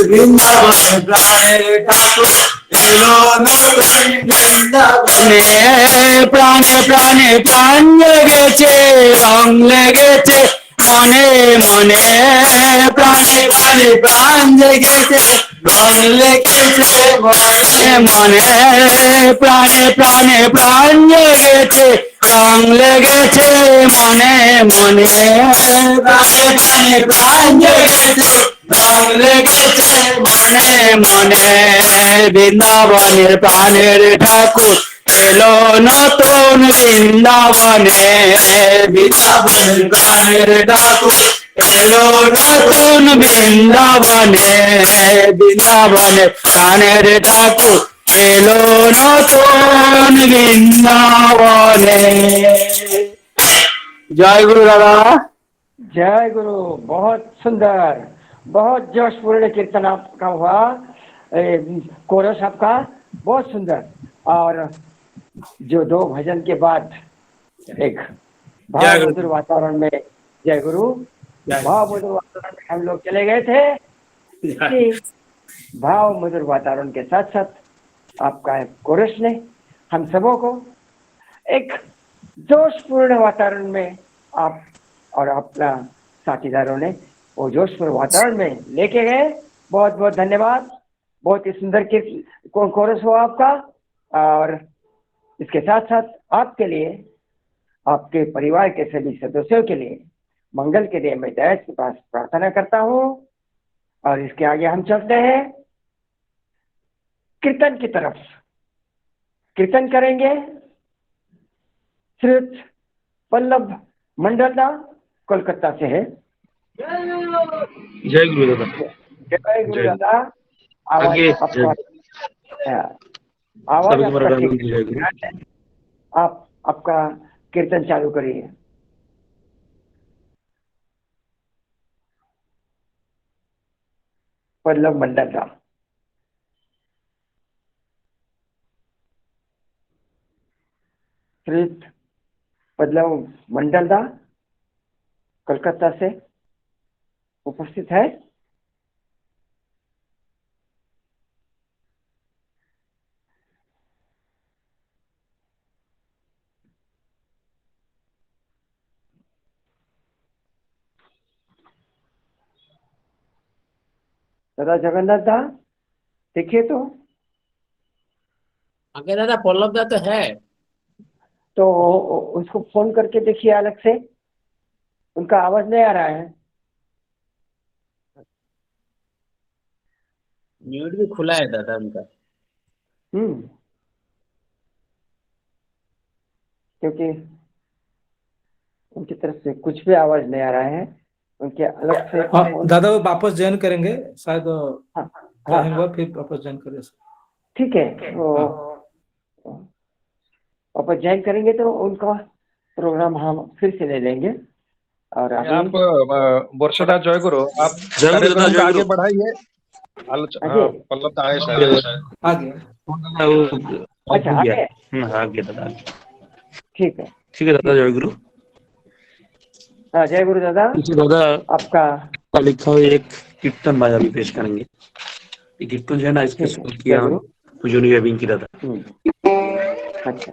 বৃন্দাবনের প্রাণের ঠাকুর এলো নতুন বৃন্দাবনে প্রাণে প্রাণে প্রাণ লেগেছে রং লেগেছে মনে মনে প্রাণে প্রাণে প্রাণ লেগেছে রং লেগেছে মনে মনে প্রাণে প্রাণে প্রাণ লেগেছে রং লেগেছে মনে মনে প্রাণে প্রাণে প্রাণ জেগেছে রং লেগেছে মনে মনে বৃন্দাবনের প্রাণের ঠাকুর এলো নতুন বৃন্দাবনে বৃন্দাবনের প্রাণের ঠাকুর এলো নতুন বৃন্দাবনে বৃন্দাবনের প্রাণের ঠাকুর এলো নতুন বৃন্দাবনে। जय गुरु दादा। जय गुरु। बहुत सुंदर, बहुत जोशपूर्ण कीर्तन आपका हुआ, कोरस आपका बहुत सुंदर। और जो दो भजन के बाद एक भाव मधुर वातावरण में, जय गुरु, भाव मधुर वातावरण में हम लोग चले गए थे। भाव मधुर वातावरण के साथ साथ आपका कोरस ने हम सबों को एक जोशपूर्ण वातावरण में आप और अपना साथीदारों ने वो जोशपूर्ण वातावरण में लेके गए। बहुत बहुत धन्यवाद। बहुत ही सुंदर कोरस हुआ आपका। और इसके साथ साथ आपके लिए, आपके परिवार के सभी सदस्यों के लिए मंगल के लिए मैं दयाल के पास प्रार्थना करता हूँ। और इसके आगे हम चलते हैं कीर्तन की तरफ। कीर्तन करेंगे श्रीयुत पल्लव मंडलदा, कोलकाता से है। जय गुरु दादा। जय गुरु दादा। आवाज आप आपका कीर्तन चालू करिए। पल्लव मंडलदा। श्रीयुत पल्लव मंडलदा कलकत्ता से उपस्थित है। दादा जगन्नाथ दा देखिए तो। आगे दादा पल्लव दा तो है, तो उसको फोन करके देखिए अलग से, उनका आवाज नहीं आ रहा है। म्यूट भी खुला है दादा उनका। क्योंकि उनकी तरफ से कुछ भी आवाज नहीं आ रहा है, उनके अलग से। दादा वो वापस ज्वाइन करेंगे शायद। फिर वापस ज्वाइन करेंगे। ठीक है, वो वापस ज्वाइन करेंगे तो उनका प्रोग्राम हम फिर से ले लेंगे। और आप वर्षदा जय गुरु, आप कार्यक्रम को आगे बढ़ाइए। पल्लव आए शायद आगे। अच्छा आगे। आगे दादा। ठीक है दादा। जय गुरु। हाँ जय गुरु दादा। दादा आपका लिखा हुआ एक कीर्तन माया भी पेश करेंगे। ये कीर्तन जो है ना, इसके शुरू किया पूजनीय विंकी दादा। अच्छा।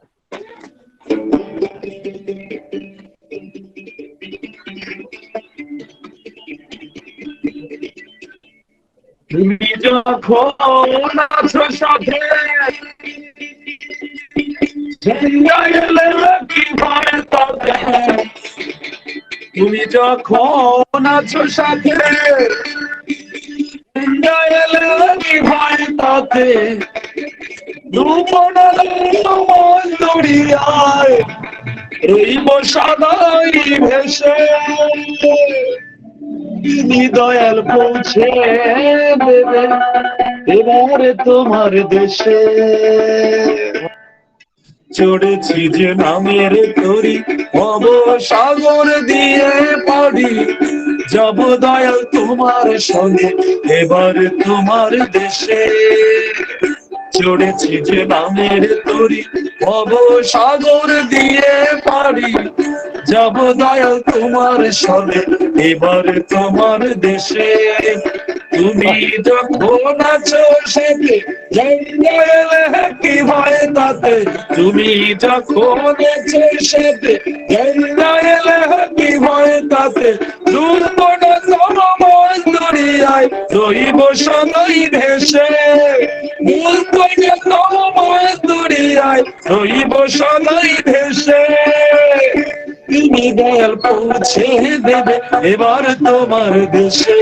তুমি যখন আছো সাথে কি ভয় তাতে, তুমি যখন আছো সাথে কি ভয় তাতে, দরিয়ায় রইব সদাই ভেসে, দয়াল পৌঁছে দেবে এবারে তোমার দেশে। চড়েছি যে নামের তরি সাগর দিয়ে পারি, যাব দয়াল তোমার সঙ্গে এবার তোমার দেশে। চড়েছি যে নামের তরি সাগর দিয়ে পারি, যাব দয়াল তোমার সঙ্গে এবার তোমার দেশে। তুমি যখন আছো সেতে কি ভয় তাতে, তুমি যখন আছো সেতে কি ভয় তাতে, দুর্বল সময় দরিয়ায় রইব সদাই ভেসে, দুর্বল সময় দরিয়ায় রইব সদাই ভেসে। তুমি দয়াল পৌঁছে দেবে এবার তোমার দেশে,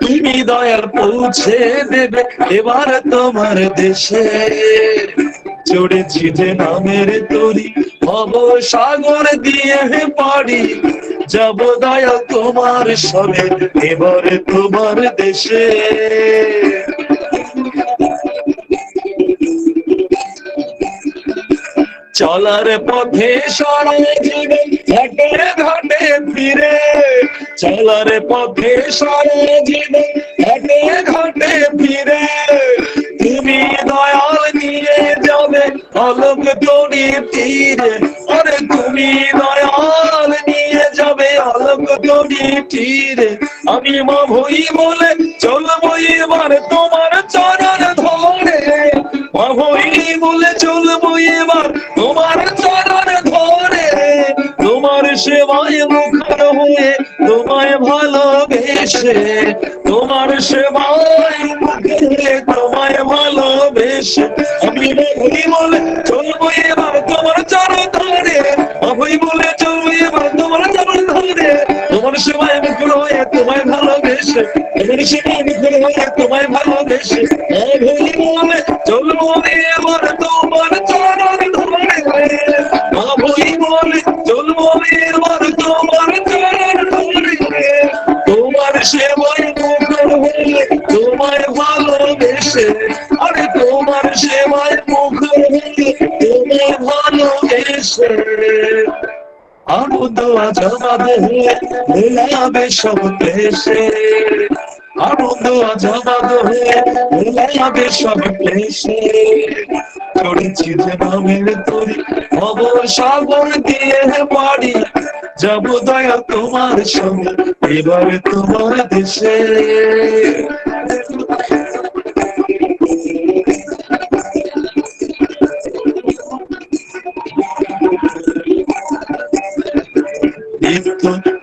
তুমি দয়াল পৌঁছে দেবে এবার তোমার দেশে। চড়েছি যে নামের তরি ভব সাগর দিয়ে পাড়ি, যাব দয়াল তোমার সবে এবার তোমার দেশে। চলার পথে সারা জীবন ঘাটে ঘাটে ফিরে, চলার পথে সারা জীবন ঘাটে ঘাটে ফিরে, তুমি দয়াল নিয়ে যাবে আলোক তরি তীরে, আরে তুমি দয়াল নিয়ে যাবে আলোক তরি তীরে। আমি মা ভই বলে চলবো এবার তোমার চরণ ধরে, মা ভই বলে চলবো এবার তোমার চরণ ধরে, তোমার সেবায় মুখর হয়ে তোমায় ভালোবেসে, তোমার সেবায় মুখে তোমায় ভালোবেসে। আমি ভই বলে চলবো এবার তোমার চরণ ধরে, ভই বলে চলবো এবার তোমার চরণ ধরে, তোমার সেবায় মুখর হয়ে তোমায় ভালোবেসে, তোমার সেবায় মুখর হয়ে তোমায় ভালোবেসে। ভই বলে চলবো এবার তোমার চরণ ধরে, ভই বলে চলবো এবার তোমার চরণ ধরে, তোমার সেবায় মুখর হয়ে তোমায় ভালোবেসে, আরে তোমার সেবায় মুখর হয়ে তোমায় ভালোবেসে। আনন্দ আজাদ হয়ে ভোলাবে সব ক্লেশে, আনন্দ আজাদ হয়ে ভোলাবে সব ক্লেশে। চড়েছি যে নামের তরি ভব সাগর দিয়ে পাড়ি, যাব দয়া তোমার সঙ্গে এবার তোমার দেশে।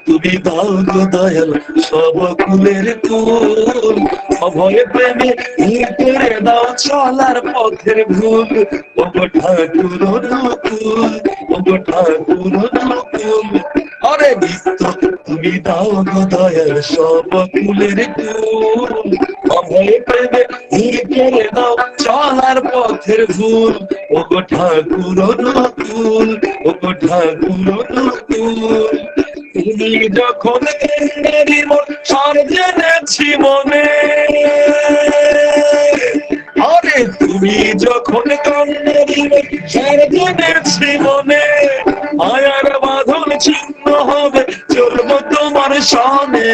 তুমি দাও গো দয়াল সব কুলের কুল, অভয় প্রেমে করে দাও চলার পথের ভুল। ওগো ঠাকুর নকুল, ওগো ঠাকুর নকুল, আরে নিত্য তুমি দাও গো দয়াল সব কুলের কুল, অভয় প্রেমে করে দাও চলার পথের ভুল। ওগো ঠাকুর নকুল, ওগো ঠাকুর নকুল, তুমি যখন কেন্দ্রের মোর সার জেনেছি মনে, আরে তুমি যখন কান্নার সার জেনেছি মনে, মায়ার বাঁধন ছিন্ন হবে চলবো তোমার শানে,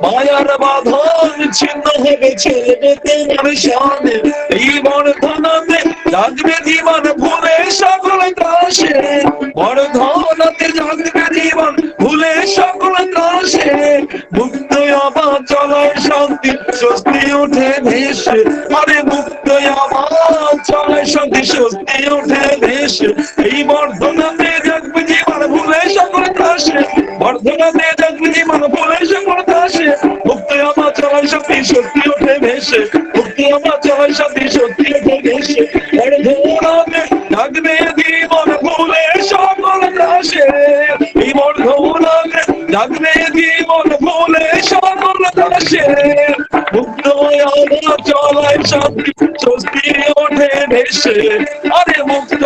মায়ার বাঁধন ছিন্ন হবে চলবো তোমার শানে। এই বর্ধনাতে জাগবে জীবন ভুলে সকল কাশে, বর্ধনাতে জাগবে জীবন ভুলে সকল কাশে। মুক্ত আবার চলার শান্তি স্বস্তি উঠে ভেসে, আরে মুক্ত আবার চলার শান্তি স্বস্তি উঠে ভেসে। এই বর্ধনাতে জাগবে জীবন ভুলে সকল কাশে, বর্ধনাতে জাগবে জীবন ভুলে সকল কাশে। মুক্ত আবার চলার শান্তি স্বস্তি উঠে ভেসে, মুক্তি আবার চলার শান্তি স্বস্তি উঠে ভেসে। বর্ধনাতে জাগবে জীবন ভুলে সকল কাশে, এই বর্ধনাতে জাগবে জীবন ভুলে সকল কাশে। মুক্ত আবার চলার শান্তি স্বস্তি উঠে ভেসে, আরে মুক্ত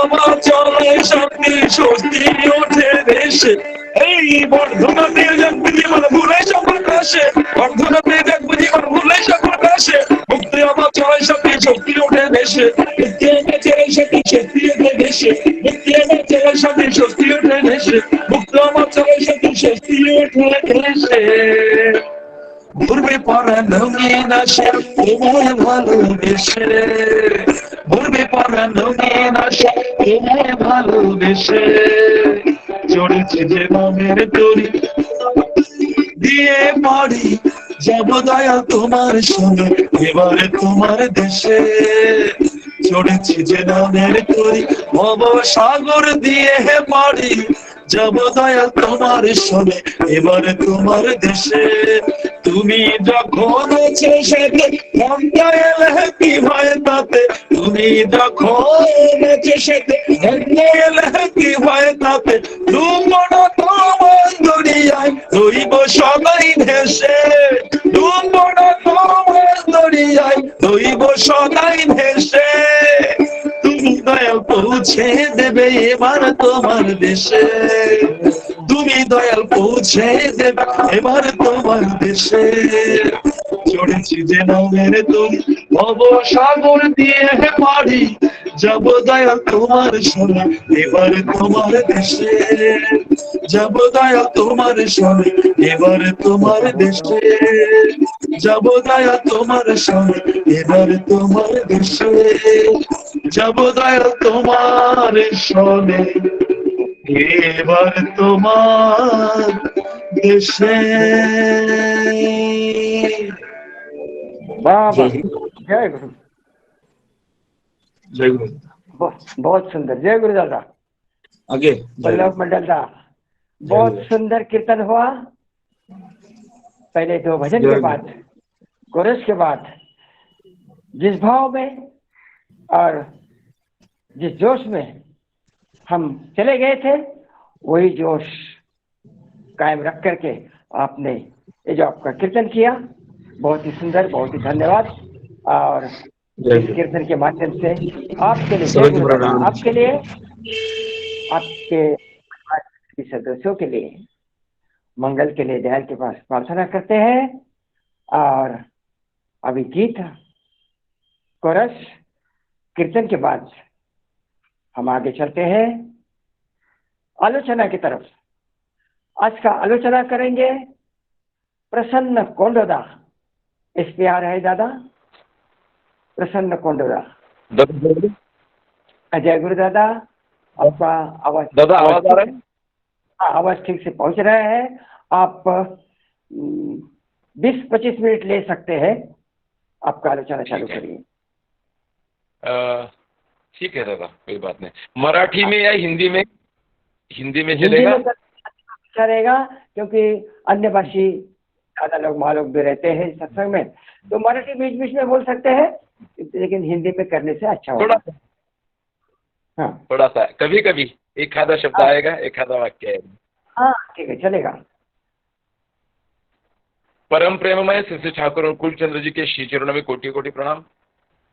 আবার চলার শান্তি স্বস্তি উঠে ভেসে। এই বর্ধনাতে জাগবে জীবন ভুলে সকল কাশে, বর্ধনাতে জাগবে জীবন ভুলে সকল কাশে। মুক্তি আবার চলার শান্তি স্বস্তি উঠে ভেসে, মুক্তি আবার চলার শান্তি স্বস্তি উঠে ভেসে, মুক্তি আবার চলার শান্তি স্বস্তি উঠে ভেসে, মুক্তি আবার চলার শান্তি স্বস্তি উঠে ভেসে। ঘুরবে পরানো মেনাশে তোমায় ভালোবেসে, ঘুরবে পরানো মেনাশে তোমায় ভালোবেসে। চড়েছি যে নামের তরি দিয়ে পাড়ি, যাব দয়া তোমার সঙ্গে এবারে তোমার দেশে। চড়েছি যে নামের তরি ভব সাগর দিয়ে পাড়ি, যাব দয়া তোমার সঙ্গে এবারে তোমার দেশে। তুমি যখন চেষ্টাতে মনটা এলে কি ভয় তাতে তুমি যখন চেষ্টাতে মনটা এলে কি ভয় তাতে ডুবনা তোমার দরিয়ায় রইব সবাই ভেসে ডুবনা তোমার দরিয়ায় রইব সবাই ভেসে তুমি দয়াল পৌঁছে দেবে এবার তোমার দেশে তুমি দয়াল পৌঁছে দেবে এবার তোমার দেশে চড়েছি যে নামের তুমি ভব সাগর দিয়ে পারি যাব দয়াল তোমার সঙ্গে এবার তোমার দেশে যাব দয়াল তোমার সঙ্গে এবার তোমার দেশে যাব দয়াল তোমার সঙ্গে এবার তোমার দেশে যাব দয়াল তোমার সঙ্গে এবার তোমার দেশে। वाह वाह, जय गुरु। जय गुरु। बहुत सुंदर, जय गुरु दादा। आगे वल्लभ मंडल दा बहुत सुंदर कीर्तन हुआ। पहले 2 भजन के बाद, कोरस के बाद, जिस भाव में और जिस जोश में हम चले गए थे वही जोश कायम रख करके आपने ये जो आपका कीर्तन किया, बहुत ही सुंदर, बहुत ही धन्यवाद। और इस कीर्तन के माध्यम से आपके लिए, आपके लिए, आपके सदस्यों के लिए मंगल के लिए दयाल के पास प्रार्थना करते हैं। और अभी गीत, कोरस, कीर्तन के बाद हम आगे चलते हैं आलोचना की तरफ। आज का आलोचना करेंगे प्रसन्न कोंडोदा। इस पे आ रहे दादा प्रसन्न कोंडोदा। जय गुरु दादा। आपका आवाज दादा आवाज आ रहा है? आवाज ठीक से पहुंच रहा है। आप 20-25 मिनट ले सकते हैं। आपका आलोचना चालू करिए। ठीक है दादा, कोई बात नहीं। मराठी में या हिंदी में? हिंदी में चलेगा? अच्छा रहेगा, क्योंकि अन्य भाषी ज्यादा लोग मालूम भी रहते हैं सत्संग में, तो मराठी बीच बीच में बोल सकते हैं, लेकिन हिंदी में करने से अच्छा होगा। हाँ, थोड़ा सा कभी कभी एक आधा शब्द आएगा, एक आधा वाक्य आएगा। हाँ ठीक है, चलेगा। परम प्रेममय श्री श्री ठाकुर और कुलचंद्र जी के श्री चरणों में कोटि कोटि प्रणाम।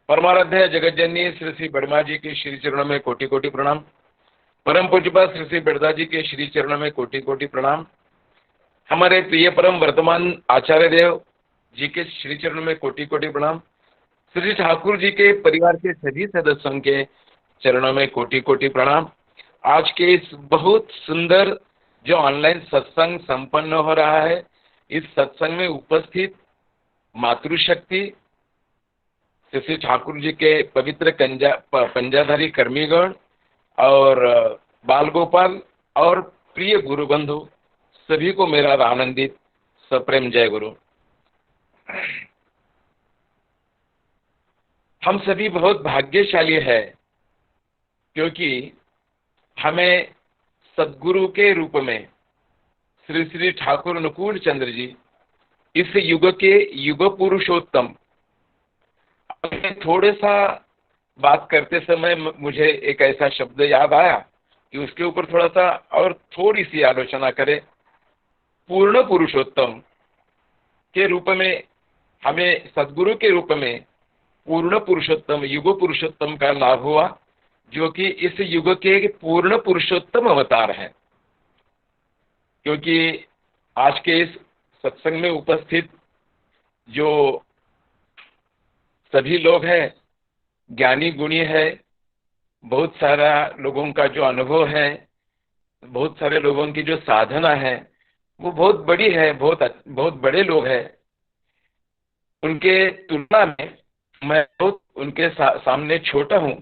परमाराध्य जगत जननी श्री श्री बड़मा जी के श्री चरणों में कोटि कोटि प्रणाम। परम पूज्यपाद श्री श्री बड़दा जी के श्री चरणों में कोटि कोटि प्रणाम। हमारे प्रिय परम वर्तमान आचार्य देव जी के श्री चरणों में कोटि कोटि प्रणाम। श्री ठाकुर जी के परिवार के सभी सदस्यों के चरणों में कोटि कोटि प्रणाम। आज के इस बहुत सुंदर जो ऑनलाइन सत्संग संपन्न हो रहा है, इस सत्संग में उपस्थित मातृशक्ति, श्री ठाकुर जी के पवित्र पंजाधारी कर्मीगण और बाल गोपाल और प्रिय गुरु बंधु, सभी को मेरा आनंदित सप्रेम जय गुरु। हम सभी बहुत भाग्यशाली है, क्योंकि हमें सद्गुरु के रूप में श्री श्री ठाकुर अनुकूल चंद्र जी, इस युग के युग पुरुषोत्तम। थोड़े सा बात करते समय मुझे एक ऐसा शब्द याद आया कि उसके ऊपर थोड़ा सा और थोड़ी सी आलोचना करें। पूर्ण पुरुषोत्तम के रूप में हमें सद्गुरु के रूप में पूर्ण पुरुषोत्तम, युग पुरुषोत्तम का लाभ हुआ, जो कि इस युग के पूर्ण पुरुषोत्तम अवतार है। क्योंकि आज के इस सत्संग में उपस्थित जो सभी लोग हैं, ज्ञानी गुणी है, बहुत सारा लोगों का जो अनुभव है, बहुत सारे लोगों की जो साधना है वो बहुत बड़ी है, बहुत बड़े लोग हैं। उनके तुलना में मैं बहुत उनके सामने छोटा हूँ,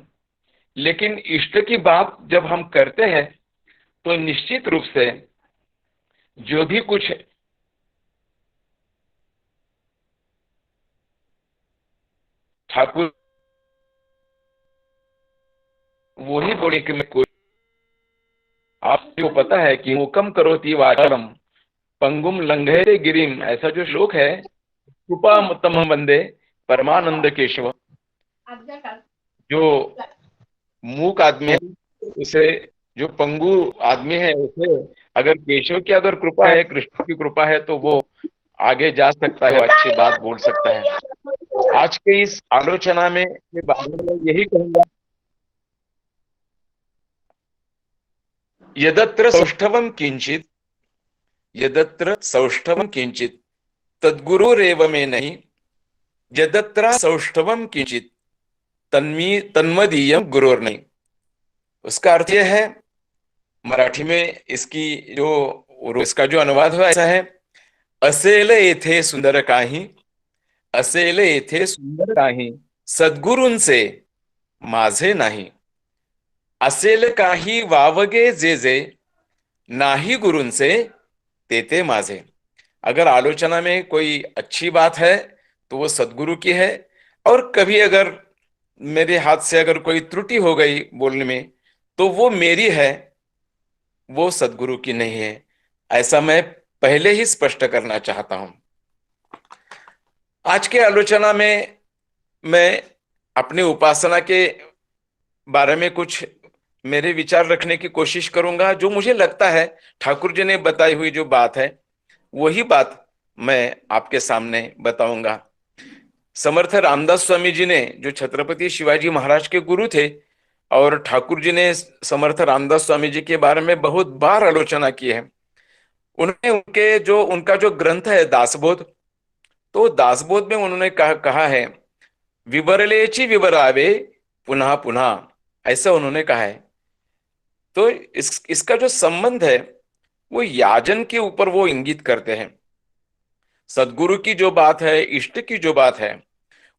लेकिन इष्ट की बात जब हम करते हैं तो निश्चित रूप से जो भी कुछ ठाकुर वही बोले कि मैं कोई, आपको पता है कि हुक्म करो ती वाचरम पंगुम लंघयते गिरिम, ऐसा जो श्लोक है, कृपा तम वंदे परमानंद केशव। जो मूक आदमी है उसे, जो पंगु आदमी है उसे अगर केशव की अगर कृपा है, कृष्ण की कृपा है, तो वो आगे जा सकता है, अच्छी बात बोल सकता है। आज के इस आलोचना में के बारे में यही कहूंगा, यदत्र सौष्ठवम किंचित, यदत्र सौष्ठवम किंचित तद्गुरुरेव में नहीं, यदत्र सौष्ठवम किंचित तन्मदीयम गुरुर नहीं। उसका अर्थ यह है, मराठी में इसका जो अनुवाद हुआ ऐसा है, असेल येथे सुंदर काही, असेल येथे सुंदर काही, सद्गुरूंचे माझे नाही, असेल काही वावगे जे जे, नाही गुरूंचे तेते माझे। अगर आलोचना में कोई अच्छी बात है तो वो सद्गुरु की है, और कभी अगर मेरे हाथ से अगर कोई त्रुटि हो गई बोलने में तो वो मेरी है, वो सद्गुरु की नहीं है। ऐसा मैं पहले ही स्पष्ट करना चाहता हूं। आज के आलोचना में मैं अपनी उपासना के बारे में कुछ मेरे विचार रखने की कोशिश करूंगा। जो मुझे लगता है ठाकुर जी ने बताई हुई जो बात है वही बात मैं आपके सामने बताऊंगा। समर्थ रामदास स्वामी जी ने, जो छत्रपति शिवाजी महाराज के गुरु थे, और ठाकुर जी ने समर्थ रामदास स्वामी जी के बारे में बहुत बार आलोचना की है। उन्होंने उनका जो ग्रंथ है दासबोध, तो दासबोध में उन्होंने कहा है, विवरलेची विवरावे पुनः पुनः, ऐसा उन्होंने कहा है। तो इसका जो संबंध है वो याजन के ऊपर वो इंगित करते हैं। सदगुरु की जो बात है, इष्ट की जो बात है,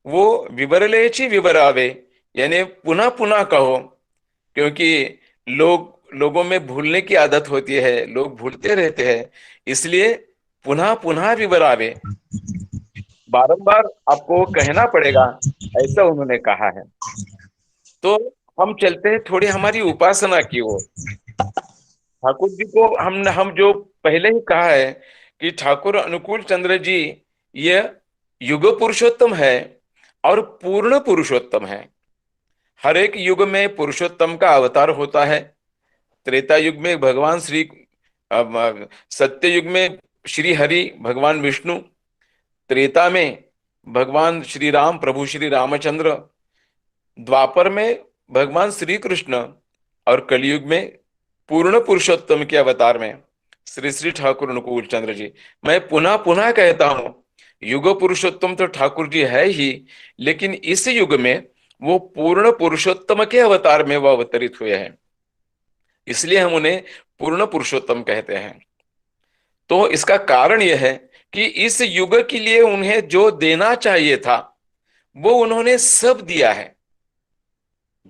वो विवरलेची विवरावे, यानी पुनः पुनः कहो, क्योंकि लोगों में भूलने की आदत होती है, लोग भूलते रहते हैं, इसलिए पुनः पुनः विवरावे, बारंबार आपको कहना पड़ेगा, ऐसा उन्होंने कहा है। तो हम चलते हैं थोड़ी हमारी उपासना की ओर। ठाकुर जी को हम जो पहले ही कहा है कि ठाकुर अनुकूल चंद्र जी ये युग पुरुषोत्तम है और पूर्ण पुरुषोत्तम है। हर एक युग में पुरुषोत्तम का अवतार होता है। त्रेता युग में भगवान श्री, सत्य युग में श्री हरि भगवान विष्णु, त्रेता में भगवान श्री राम प्रभु श्री रामचंद्र, द्वापर में भगवान श्री कृष्ण, और कलयुग में पूर्ण पुरुषोत्तम के अवतार में श्री श्री ठाकुर अनुकूल चंद्र जी। मैं पुनः पुनः कहता हूं, युग पुरुषोत्तम तो ठाकुर जी है ही, लेकिन इस युग में वो पूर्ण पुरुषोत्तम के अवतार में वो अवतरित हुए हैं, इसलिए हम उन्हें पूर्ण पुरुषोत्तम कहते हैं। तो इसका कारण यह है कि इस युग के लिए उन्हें जो देना चाहिए था वो उन्होंने सब दिया है।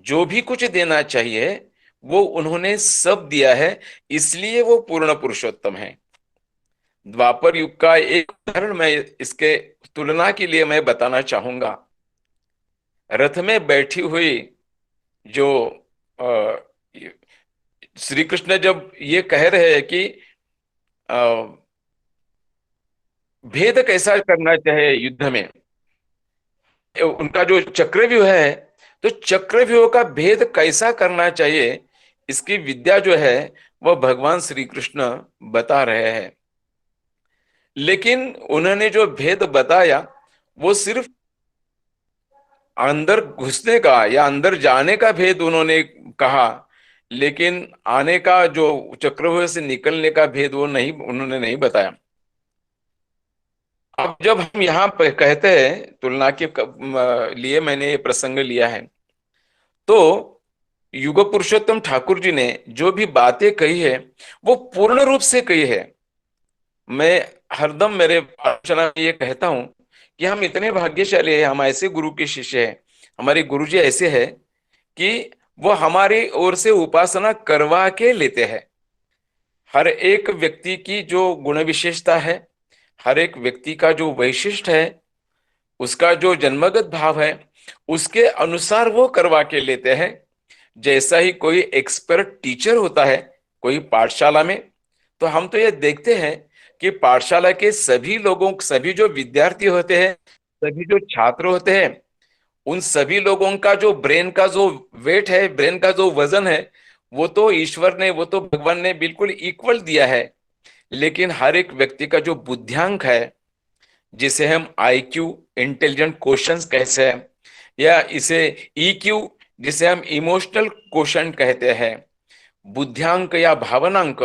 जो भी कुछ देना चाहिए वो उन्होंने सब दिया है, इसलिए वो पूर्ण पुरुषोत्तम है। द्वापर युग का एक उदाहरण मैं इसके तुलना के लिए मैं बताना चाहूंगा। रथ में बैठी हुई जो श्री कृष्ण जब ये कह रहे हैं कि भेद कैसा करना चाहिए युद्ध में, उनका जो चक्रव्यूह है, तो चक्रव्यूह का भेद कैसा करना चाहिए, इसकी विद्या जो है वह भगवान श्री कृष्ण बता रहे हैं। लेकिन उन्होंने जो भेद बताया वो सिर्फ अंदर घुसने का या अंदर जाने का भेद उन्होंने कहा, लेकिन आने का जो चक्रव्यूह से निकलने का भेद वो नहीं, उन्होंने नहीं बताया। अब जब हम यहाँ पे कहते हैं, तुलना के लिए मैंने ये प्रसंग लिया है, तो युग पुरुषोत्तम ठाकुर जी ने जो भी बातें कही है वो पूर्ण रूप से कही है। मैं हरदम मेरे आलोचना में ये कहता हूं कि हम इतने भाग्यशाली हैं, हम ऐसे गुरु के शिष्य हैं, हमारे गुरु जी ऐसे हैं कि वो हमारी ओर से उपासना करवा के लेते हैं। हर एक व्यक्ति की जो गुण विशेषता है, हर एक व्यक्ति का जो वैशिष्ट है, उसका जो जन्मगत भाव है, उसके अनुसार वो करवा के लेते हैं। जैसा ही कोई एक्सपर्ट टीचर होता है कोई पाठशाला में, तो हम तो ये देखते हैं कि पाठशाला के सभी लोगों, सभी जो विद्यार्थी होते हैं, सभी जो छात्र होते हैं, उन सभी लोगों का जो ब्रेन का जो वेट है, ब्रेन का जो वजन है, वो तो ईश्वर ने, वो तो भगवान ने बिल्कुल इक्वल दिया है। लेकिन हर एक व्यक्ति का जो बुद्धियांक है, जिसे हम IQ इंटेलिजेंट क्वेश्चंस कहते हैं, या इसे EQ जिसे हम इमोशनल क्वेश्चन कहते हैं, बुद्धियांक या भावनांक,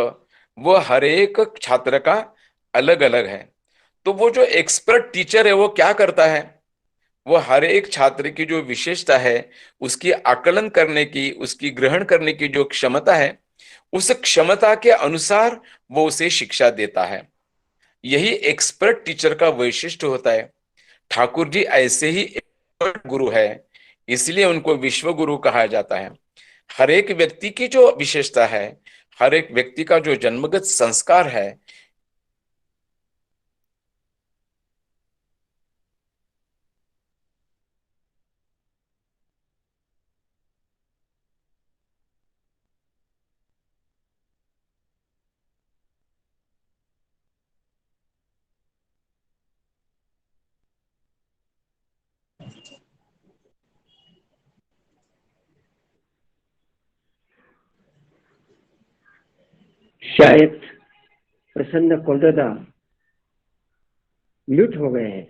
वो हर एक छात्र का अलग अलग है। तो वो जो एक्सपर्ट टीचर है वो क्या करता है, वो हर एक छात्र की जो विशेषता है, उसकी आकलन करने की, उसकी ग्रहण करने की जो क्षमता है, उस क्षमता के अनुसार वो उसे शिक्षा देता है। यही एक्सपर्ट टीचर का वैशिष्ट्य होता है। ठाकुर जी ऐसे ही एक्सपर्ट गुरु है, इसलिए उनको विश्व गुरु कहा जाता है। हर एक व्यक्ति की जो विशेषता है, हर एक व्यक्ति का जो जन्मगत संस्कार है, शायद प्रसन्न कोलदादा म्यूट हो गए हैं।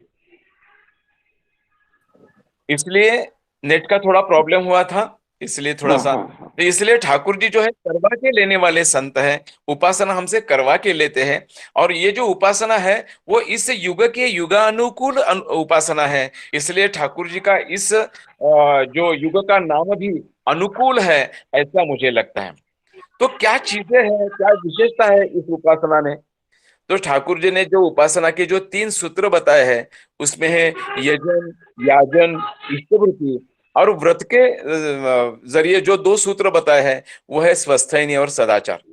इसलिए नेट का थोड़ा प्रॉब्लम हुआ था, इसलिए थोड़ा सा। तो इसलिए ठाकुर जी जो है करवा के लेने वाले संत है, उपासना हमसे करवा के लेते हैं। और ये जो उपासना है वो इस युग के युगानुकूल उपासना है, इसलिए ठाकुर जी का इस जो युग का नाम भी अनुकूल है, ऐसा मुझे लगता है। तो क्या चीजें हैं, क्या विशेषता है इस उपासना में? तो ठाकुर जी ने जो उपासना के जो 3 सूत्र बताए हैं, उसमें है यजन, याजन, इष्टवृत्ति, और व्रत के जरिए जो 2 सूत्र बताए हैं वो है स्वस्थैनी और सदाचार।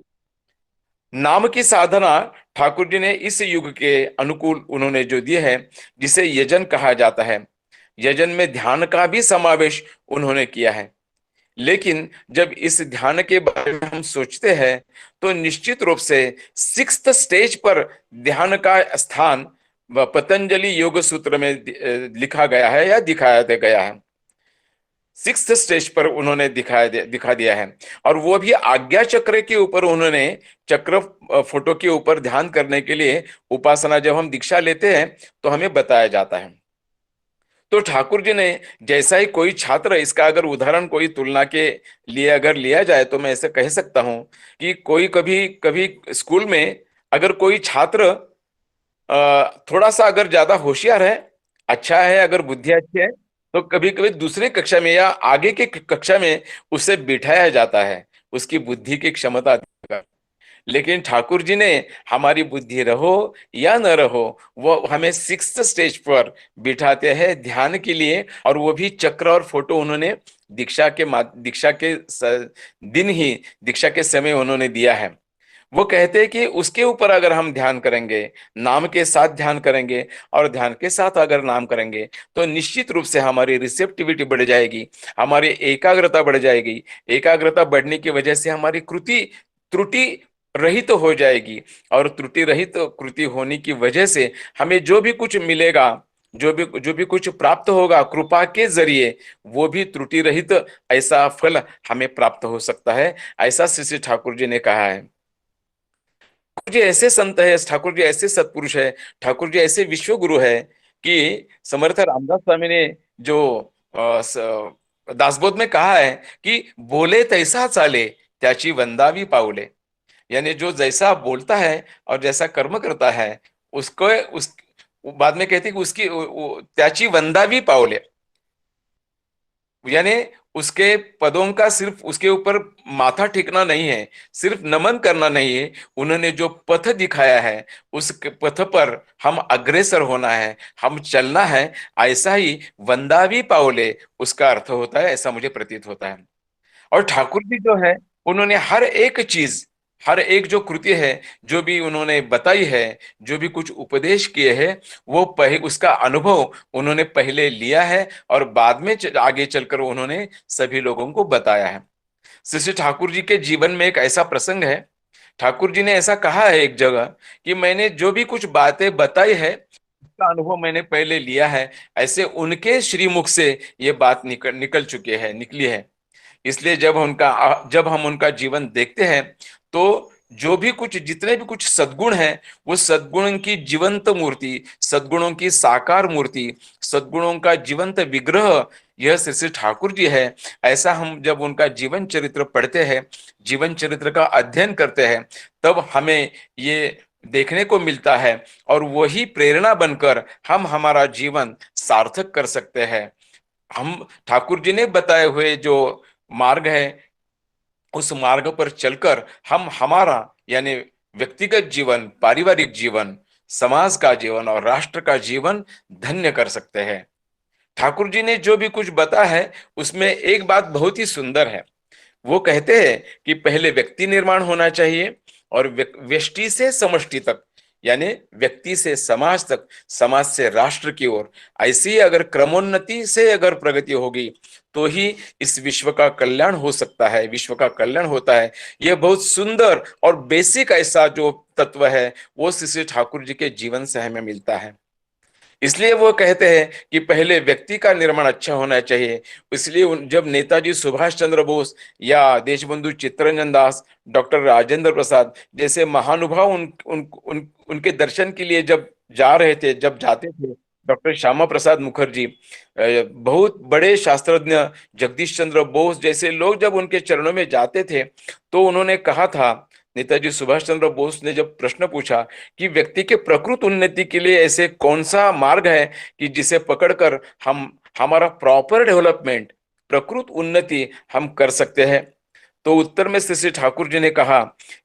नाम की साधना ठाकुर जी ने इस युग के अनुकूल उन्होंने जो दिए हैं, जिसे यजन कहा जाता है। यजन में ध्यान का भी समावेश उन्होंने किया है। लेकिन जब इस ध्यान के बारे में हम सोचते हैं तो निश्चित रूप से 6th स्टेज पर ध्यान का स्थान पतंजलि योग सूत्र में लिखा गया है या दिखाया गया है। 6th स्टेज पर उन्होंने दिखा दिया है, और वो भी आज्ञा चक्र के ऊपर। उन्होंने चक्र फोटो के ऊपर ध्यान करने के लिए उपासना जब हम दीक्षा लेते हैं तो हमें बताया जाता है। तो ठाकुर जी ने जैसा ही कोई छात्र, इसका अगर उदाहरण कोई तुलना के लिए अगर लिया जाए तो मैं ऐसे कह सकता हूं कि कोई कभी स्कूल में अगर कोई छात्र थोड़ा सा अगर ज्यादा होशियार है, अच्छा है, अगर बुद्धि अच्छी है, तो कभी कभी दूसरी कक्षा में या आगे के कक्षा में उसे बिठाया जाता है, उसकी बुद्धि की क्षमता देखकर। लेकिन ठाकुर जी ने हमारी बुद्धि रहो या न रहो, वो हमें 6th स्टेज पर बिठाते हैं ध्यान के लिए, और वो भी चक्र और फोटो उन्होंने दीक्षा के दिन ही, दीक्षा के समय उन्होंने दिया है। वो कहते हैं कि उसके ऊपर अगर हम ध्यान करेंगे, नाम के साथ ध्यान करेंगे और ध्यान के साथ अगर नाम करेंगे, तो निश्चित रूप से हमारी रिसेप्टिविटी बढ़ जाएगी, हमारी एकाग्रता बढ़ जाएगी। एकाग्रता बढ़ने की वजह से हमारी कृति त्रुटि रहित हो जाएगी, और त्रुटि रहित कृति होने की वजह से हमें जो भी कुछ मिलेगा, जो भी कुछ प्राप्त होगा कृपा के जरिए, वो भी त्रुटि रहित ऐसा फल हमें प्राप्त हो सकता है। ऐसा श्री ठाकुर जी ने कहा है। ठाकुर जी ऐसे संत है, ठाकुर जी ऐसे सत्पुरुष है, ठाकुर जी ऐसे विश्व गुरु है कि समर्थ रामदास स्वामी ने जो दासबोध में कहा है कि बोले तैसा चाले त्याची वंदावी पावले। यानी जो जैसा बोलता है और जैसा कर्म करता है, उसको उस बाद में कहते कि उसकी त्याची वंदावी पावले, यानी उसके पदों का सिर्फ उसके ऊपर माथा टेकना नहीं है, सिर्फ नमन करना नहीं है। उन्होंने जो पथ दिखाया है, उस पथ पर हम अग्रसर होना है, हम चलना है। ऐसा ही वंदावी पावले उसका अर्थ होता है, ऐसा मुझे प्रतीत होता है। और ठाकुर जी जो है, उन्होंने हर एक चीज, हर एक जो कृति है, जो भी उन्होंने बताई है, जो भी कुछ उपदेश किए हैं, वो उसका अनुभव उन्होंने पहले लिया है और बाद में आगे चलकर उन्होंने सभी लोगों को बताया है। श्री ठाकुर जी के जीवन में एक ऐसा प्रसंग है ठाकुर जी ने ऐसा कहा है एक जगह कि मैंने जो भी कुछ बातें बताई है उसका अनुभव मैंने पहले लिया है, ऐसे उनके श्रीमुख से ये बात निकल चुके हैं, निकली है। इसलिए जब हम उनका जीवन देखते हैं तो जो भी कुछ जितने भी कुछ सद्गुण हैं वो सद्गुणों की जीवंत मूर्ति, सद्गुणों की साकार मूर्ति, सद्गुणों का जीवंत विग्रह यह श्री श्री ठाकुर जी है। ऐसा हम जब उनका जीवन चरित्र पढ़ते हैं, जीवन चरित्र का अध्ययन करते हैं, तब हमें ये देखने को मिलता है और वही प्रेरणा बनकर हम हमारा जीवन सार्थक कर सकते हैं। हम ठाकुर जी ने बताए हुए जो मार्ग है उस मार्ग पर चलकर हम हमारा यानी व्यक्तिगत जीवन, पारिवारिक जीवन, समाज का जीवन और राष्ट्र का जीवन धन्य कर सकते हैं। ठाकुर जी ने जो भी कुछ बताया है उसमें एक बात बहुत ही सुंदर है। वो कहते हैं कि पहले व्यक्ति निर्माण होना चाहिए और व्यष्टि से समष्टि तक यानी व्यक्ति से समाज तक, समाज से राष्ट्र की ओर, ऐसी अगर क्रमोन्नति से अगर प्रगति होगी तो ही इस विश्व का कल्याण हो सकता है, विश्व का कल्याण होता है। यह बहुत सुंदर और बेसिक ऐसा जो तत्व है वो श्री ठाकुर जी के जीवन से हमें मिलता है। इसलिए वो कहते हैं कि पहले व्यक्ति का निर्माण अच्छा होना चाहिए। इसलिए जब नेताजी सुभाष चंद्र बोस या देशबंधु चित्तरंजन दास, डॉक्टर राजेंद्र प्रसाद जैसे महानुभाव उनके दर्शन के लिए जब जाते थे, डॉक्टर श्यामा प्रसाद मुखर्जी, बहुत बड़े शास्त्रज्ञ जगदीश चंद्र बोस जैसे लोग जब उनके चरणों में जाते थे तो उन्होंने कहा था, नेताजी सुभाष चंद्र बोस ने जब प्रश्न पूछा कि व्यक्ति के प्रकृत उन्नति के लिए ऐसे कौन सा मार्ग है कि जिसे पकड़कर हम हमारा प्रॉपर डेवलपमेंट, प्रकृत उन्नति हम कर सकते हैं, तो उत्तर में श्री ठाकुर जी ने कहा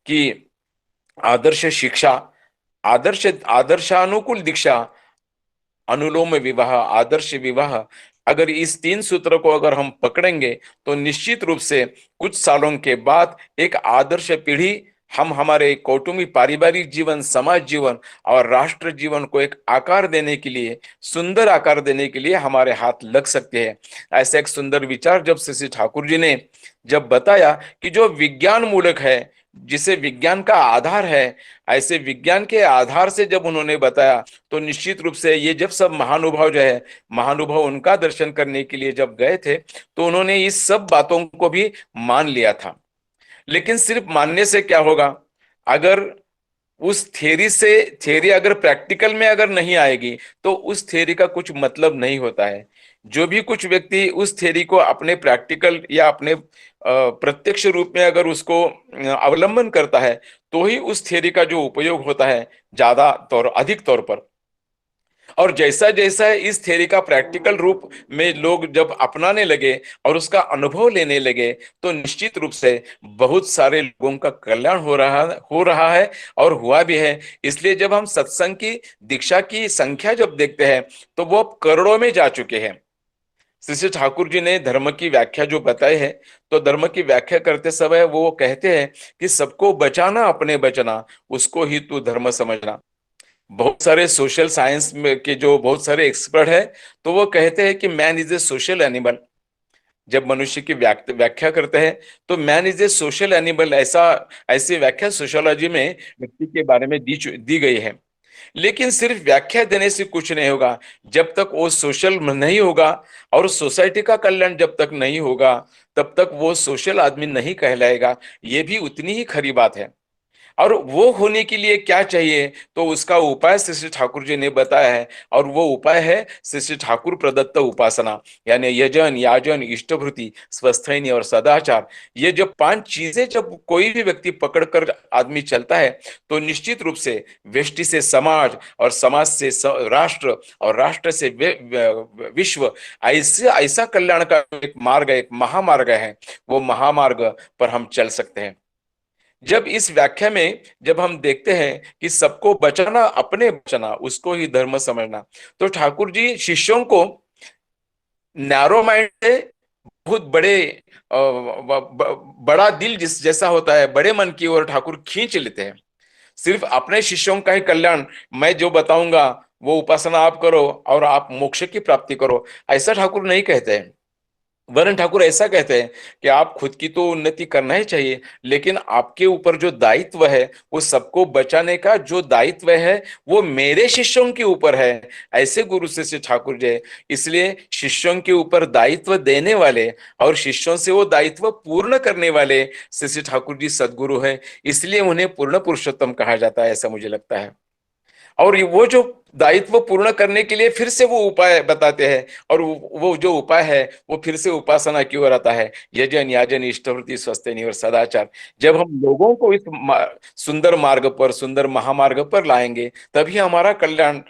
कि आदर्श शिक्षा, आदर्शानुकूल दीक्षा, अनुलोम विवाह, आदर्श विवाह, अगर इस 3 सूत्रों को अगर हम पकड़ेंगे तो निश्चित रूप से कुछ सालों के बाद एक आदर्श पीढ़ी हम हमारे कौटुंबिक पारिवारिक जीवन, समाज जीवन और राष्ट्र जीवन को एक आकार देने के लिए, सुंदर आकार देने के लिए हमारे हाथ लग सकते हैं। ऐसा एक सुंदर विचार जब श्री ठाकुर जी ने जब बताया कि जो विज्ञान मूलक है, जिसे विज्ञान का आधार है, ऐसे विज्ञान के आधार से जब उन्होंने बताया तो निश्चित रूप से ये जब सब महानुभाव जो है, महानुभाव उनका दर्शन करने के लिए जब गए थे तो उन्होंने इस सब बातों को भी मान लिया था। लेकिन सिर्फ मानने से क्या होगा, अगर उस थ्योरी अगर प्रैक्टिकल में अगर नहीं आएगी तो उस थ्योरी का कुछ मतलब नहीं होता है। जो भी कुछ व्यक्ति उस थ्योरी को अपने प्रैक्टिकल या अपने प्रत्यक्ष रूप में अगर उसको अवलंबन करता है तो ही उस थ्योरी का जो उपयोग होता है अधिक तौर पर। और जैसा जैसा इस थ्योरी का प्रैक्टिकल रूप में लोग जब अपनाने लगे और उसका अनुभव लेने लगे तो निश्चित रूप से बहुत सारे लोगों का कल्याण हो रहा है और हुआ भी है। इसलिए जब हम सत्संग की दीक्षा की संख्या जब देखते हैं तो वो करोड़ों में जा चुके हैं। श्री ठाकुर जी ने धर्म की व्याख्या जो बताई है तो धर्म की व्याख्या करते समय वो कहते हैं कि सबको बचाना अपने बचना, उसको ही तू धर्म समझना। बहुत सारे सोशल साइंस में के जो बहुत सारे एक्सपर्ट है तो वो कहते हैं कि man is a social animal. जब मनुष्य की व्याख्या करते हैं तो man is a social animal, ऐसी व्याख्या सोशियोलॉजी में व्यक्ति के बारे में दी गई है। लेकिन सिर्फ व्याख्या देने से कुछ नहीं होगा, जब तक वो सोशल नहीं होगा और सोसाइटी का कल्याण जब तक नहीं होगा तब तक वो सोशल आदमी नहीं कहलाएगा। ये भी उतनी ही खरी बात है। और वो होने के लिए क्या चाहिए तो उसका उपाय श्री ठाकुर जी ने बताया है और वो उपाय है श्री ठाकुर प्रदत्त उपासना, यानी यजन, याजन, इष्टभृति, स्वस्थैनी और सदाचार। ये जब 5 चीजें जब कोई भी व्यक्ति पकड़कर आदमी चलता है तो निश्चित रूप से व्यष्टि से समाज और समाज से राष्ट्र और राष्ट्र से विश्व, ऐसा कल्याण का एक मार्ग, एक महामार्ग है, वो महामार्ग पर हम चल सकते हैं। जब इस व्याख्या में जब हम देखते हैं कि सबको बचाना अपने बचाना, उसको ही धर्म समझना, तो ठाकुर जी शिष्यों को नैरो माइंड से बहुत बड़ा दिल जैसा होता है, बड़े मन की ओर ठाकुर खींच लेते हैं। सिर्फ अपने शिष्यों का ही कल्याण, मैं जो बताऊंगा वो उपासना आप करो और आप मोक्ष की प्राप्ति करो, ऐसा ठाकुर नहीं कहते हैं। वरुण ठाकुर ऐसा कहते हैं कि आप खुद की तो उन्नति करना ही चाहिए, लेकिन आपके ऊपर जो दायित्व है वो सबको बचाने का जो दायित्व है वो मेरे शिष्यों के ऊपर है, ऐसे गुरु शिष्य ठाकुर जी। इसलिए शिष्यों के ऊपर दायित्व देने वाले और शिष्यों से वो दायित्व पूर्ण करने वाले शिष्य ठाकुर जी सदगुरु है, इसलिए उन्हें पूर्ण पुरुषोत्तम कहा जाता है, ऐसा मुझे लगता है। और वो जो दायित्व पूर्ण करने के लिए फिर से वो उपाय बताते हैं, और वो जो उपाय है वो फिर से उपासना की ओर आता है, यजन याजन इष्टवृत्ति स्वस्थनि और सदाचार। जब हम लोगों को इस सुंदर मार्ग पर, सुंदर महामार्ग पर लाएंगे, तभी हमारा कल्याण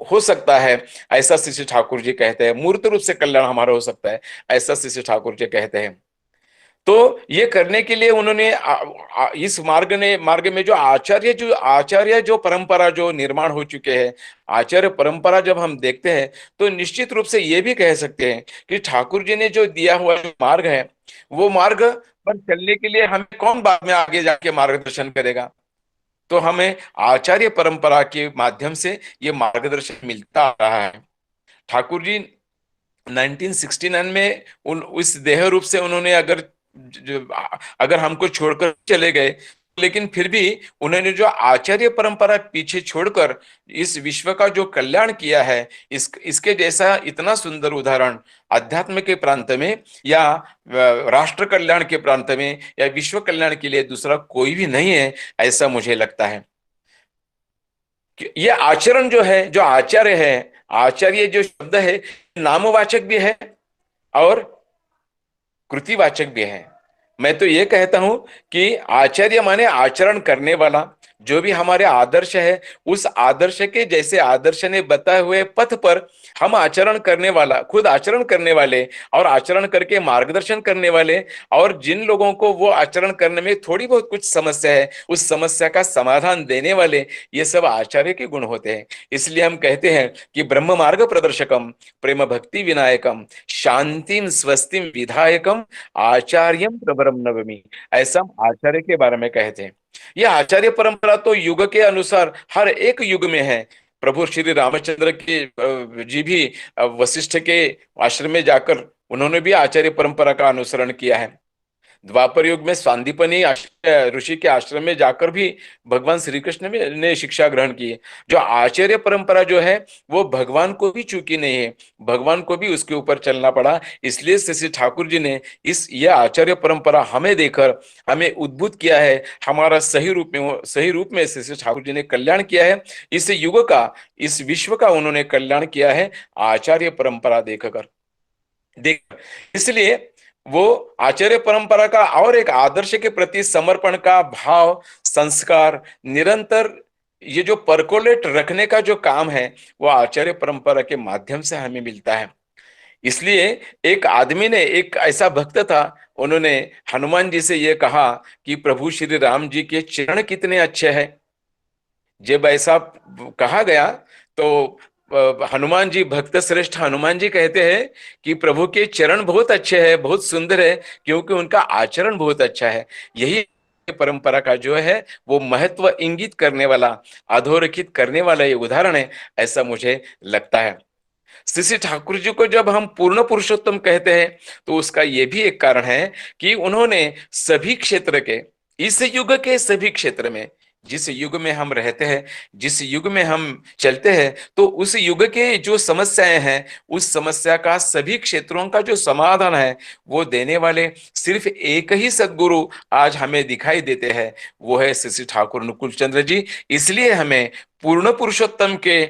हो सकता है, ऐसा शिष्य ठाकुर जी कहते हैं। मूर्त रूप से कल्याण हमारा हो सकता है, ऐसा शिष्य ठाकुर जी कहते हैं। तो ये करने के लिए उन्होंने इस मार्ग में जो आचार्य जो परंपरा जो निर्माण हो चुके हैं, आचार्य परंपरा जब हम देखते हैं तो निश्चित रूप से ये भी कह सकते हैं कि ठाकुर जी ने जो दिया हुआ मार्ग है, वो मार्ग पर चलने के लिए हमें कौन बाद में आगे जाके मार्गदर्शन करेगा? तो हमें आचार्य परंपरा के माध्यम से ये मार्गदर्शन मिलता आ रहा है। ठाकुर जी 1969 में उस देह रूप से उन्होंने अगर हमको छोड़कर चले गए, लेकिन फिर भी उन्होंने जो आचार्य परंपरा पीछे छोड़कर इस विश्व का जो कल्याण किया है, इसके जैसा इतना सुंदर उदाहरण अध्यात्म के प्रांत में या राष्ट्र कल्याण के प्रांत में या विश्व कल्याण के लिए दूसरा कोई भी नहीं है, ऐसा मुझे लगता है। ये आचरण जो है, जो आचार्य है, आचार्य जो शब्द है नामवाचक भी है और कृतिवाचक भी है। मैं तो ये कहता हूं कि आचार्य माने आचरण करने वाला। जो भी हमारे आदर्श है, उस आदर्श के जैसे आदर्श ने बताए हुए पथ पर हम आचरण करने वाला, खुद आचरण करने वाले और आचरण करके मार्गदर्शन करने वाले, और जिन लोगों को वो आचरण करने में थोड़ी बहुत कुछ समस्या है, उस समस्या का समाधान देने वाले, ये सब आचार्य के गुण होते हैं। इसलिए हम कहते हैं कि ब्रह्म मार्ग प्रदर्शकम प्रेम भक्ति विनायकम शांतिम स्वस्तिम विधायकम आचार्यम प्रवरम नवमी, ऐसा आचार्य के बारे में कहते हैं। यह आचार्य परंपरा तो युग के अनुसार हर एक युग में है। प्रभु श्री रामचंद्र के जी भी वशिष्ठ के आश्रम में जाकर उन्होंने भी आचार्य परंपरा का अनुसरण किया है। द्वापर युग में सांदीपनी ऋषि के आश्रम में जाकर भी भगवान श्री कृष्ण ने शिक्षा ग्रहण की। जो आचार्य परंपरा जो है वो भगवान को भी चूकी नहीं है, भगवान को भी उसके ऊपर चलना पड़ा। इसलिए श्री ठाकुर जी ने यह आचार्य परंपरा हमें देकर हमें उद्बुद्ध किया है, हमारा सही रूप में श्री ठाकुर जी ने कल्याण किया है। इस युग का, इस विश्व का उन्होंने कल्याण किया है आचार्य परंपरा देखकर। इसलिए वो आचार्य परंपरा का और एक आदर्श के प्रति समर्पण का भाव, संस्कार, निरंतर ये जो परकोलेट रखने का जो काम है वो आचार्य परंपरा के माध्यम से हमें मिलता है। इसलिए एक आदमी ने, एक ऐसा भक्त था, उन्होंने हनुमान जी से ये कहा कि प्रभु श्री राम जी के चरण कितने अच्छे हैं। जब ऐसा कहा गया तो हनुमान जी, भक्त श्रेष्ठ हनुमान जी कहते हैं कि प्रभु के चरण बहुत अच्छे हैं, बहुत सुंदर है, क्योंकि उनका आचरण बहुत अच्छा है। यही परंपरा का जो है वो महत्व इंगित करने वाला, अधोरेखित करने वाला ये उदाहरण है, ऐसा मुझे लगता है। श्री ठाकुर जी को जब हम पूर्ण पुरुषोत्तम कहते हैं तो उसका ये भी एक कारण है कि उन्होंने सभी क्षेत्र के, इस युग के सभी क्षेत्र में, जिस युग में हम रहते हैं, जिस युग में हम चलते हैं, तो उस युग के जो समस्याएं हैं, उस समस्या का सभी क्षेत्रों का जो समाधान है वो देने वाले सिर्फ एक ही सदगुरु आज हमें दिखाई देते हैं, वो है श्री ठाकुर अनुकूल चंद्र जी। इसलिए हमें पूर्ण पुरुषोत्तम के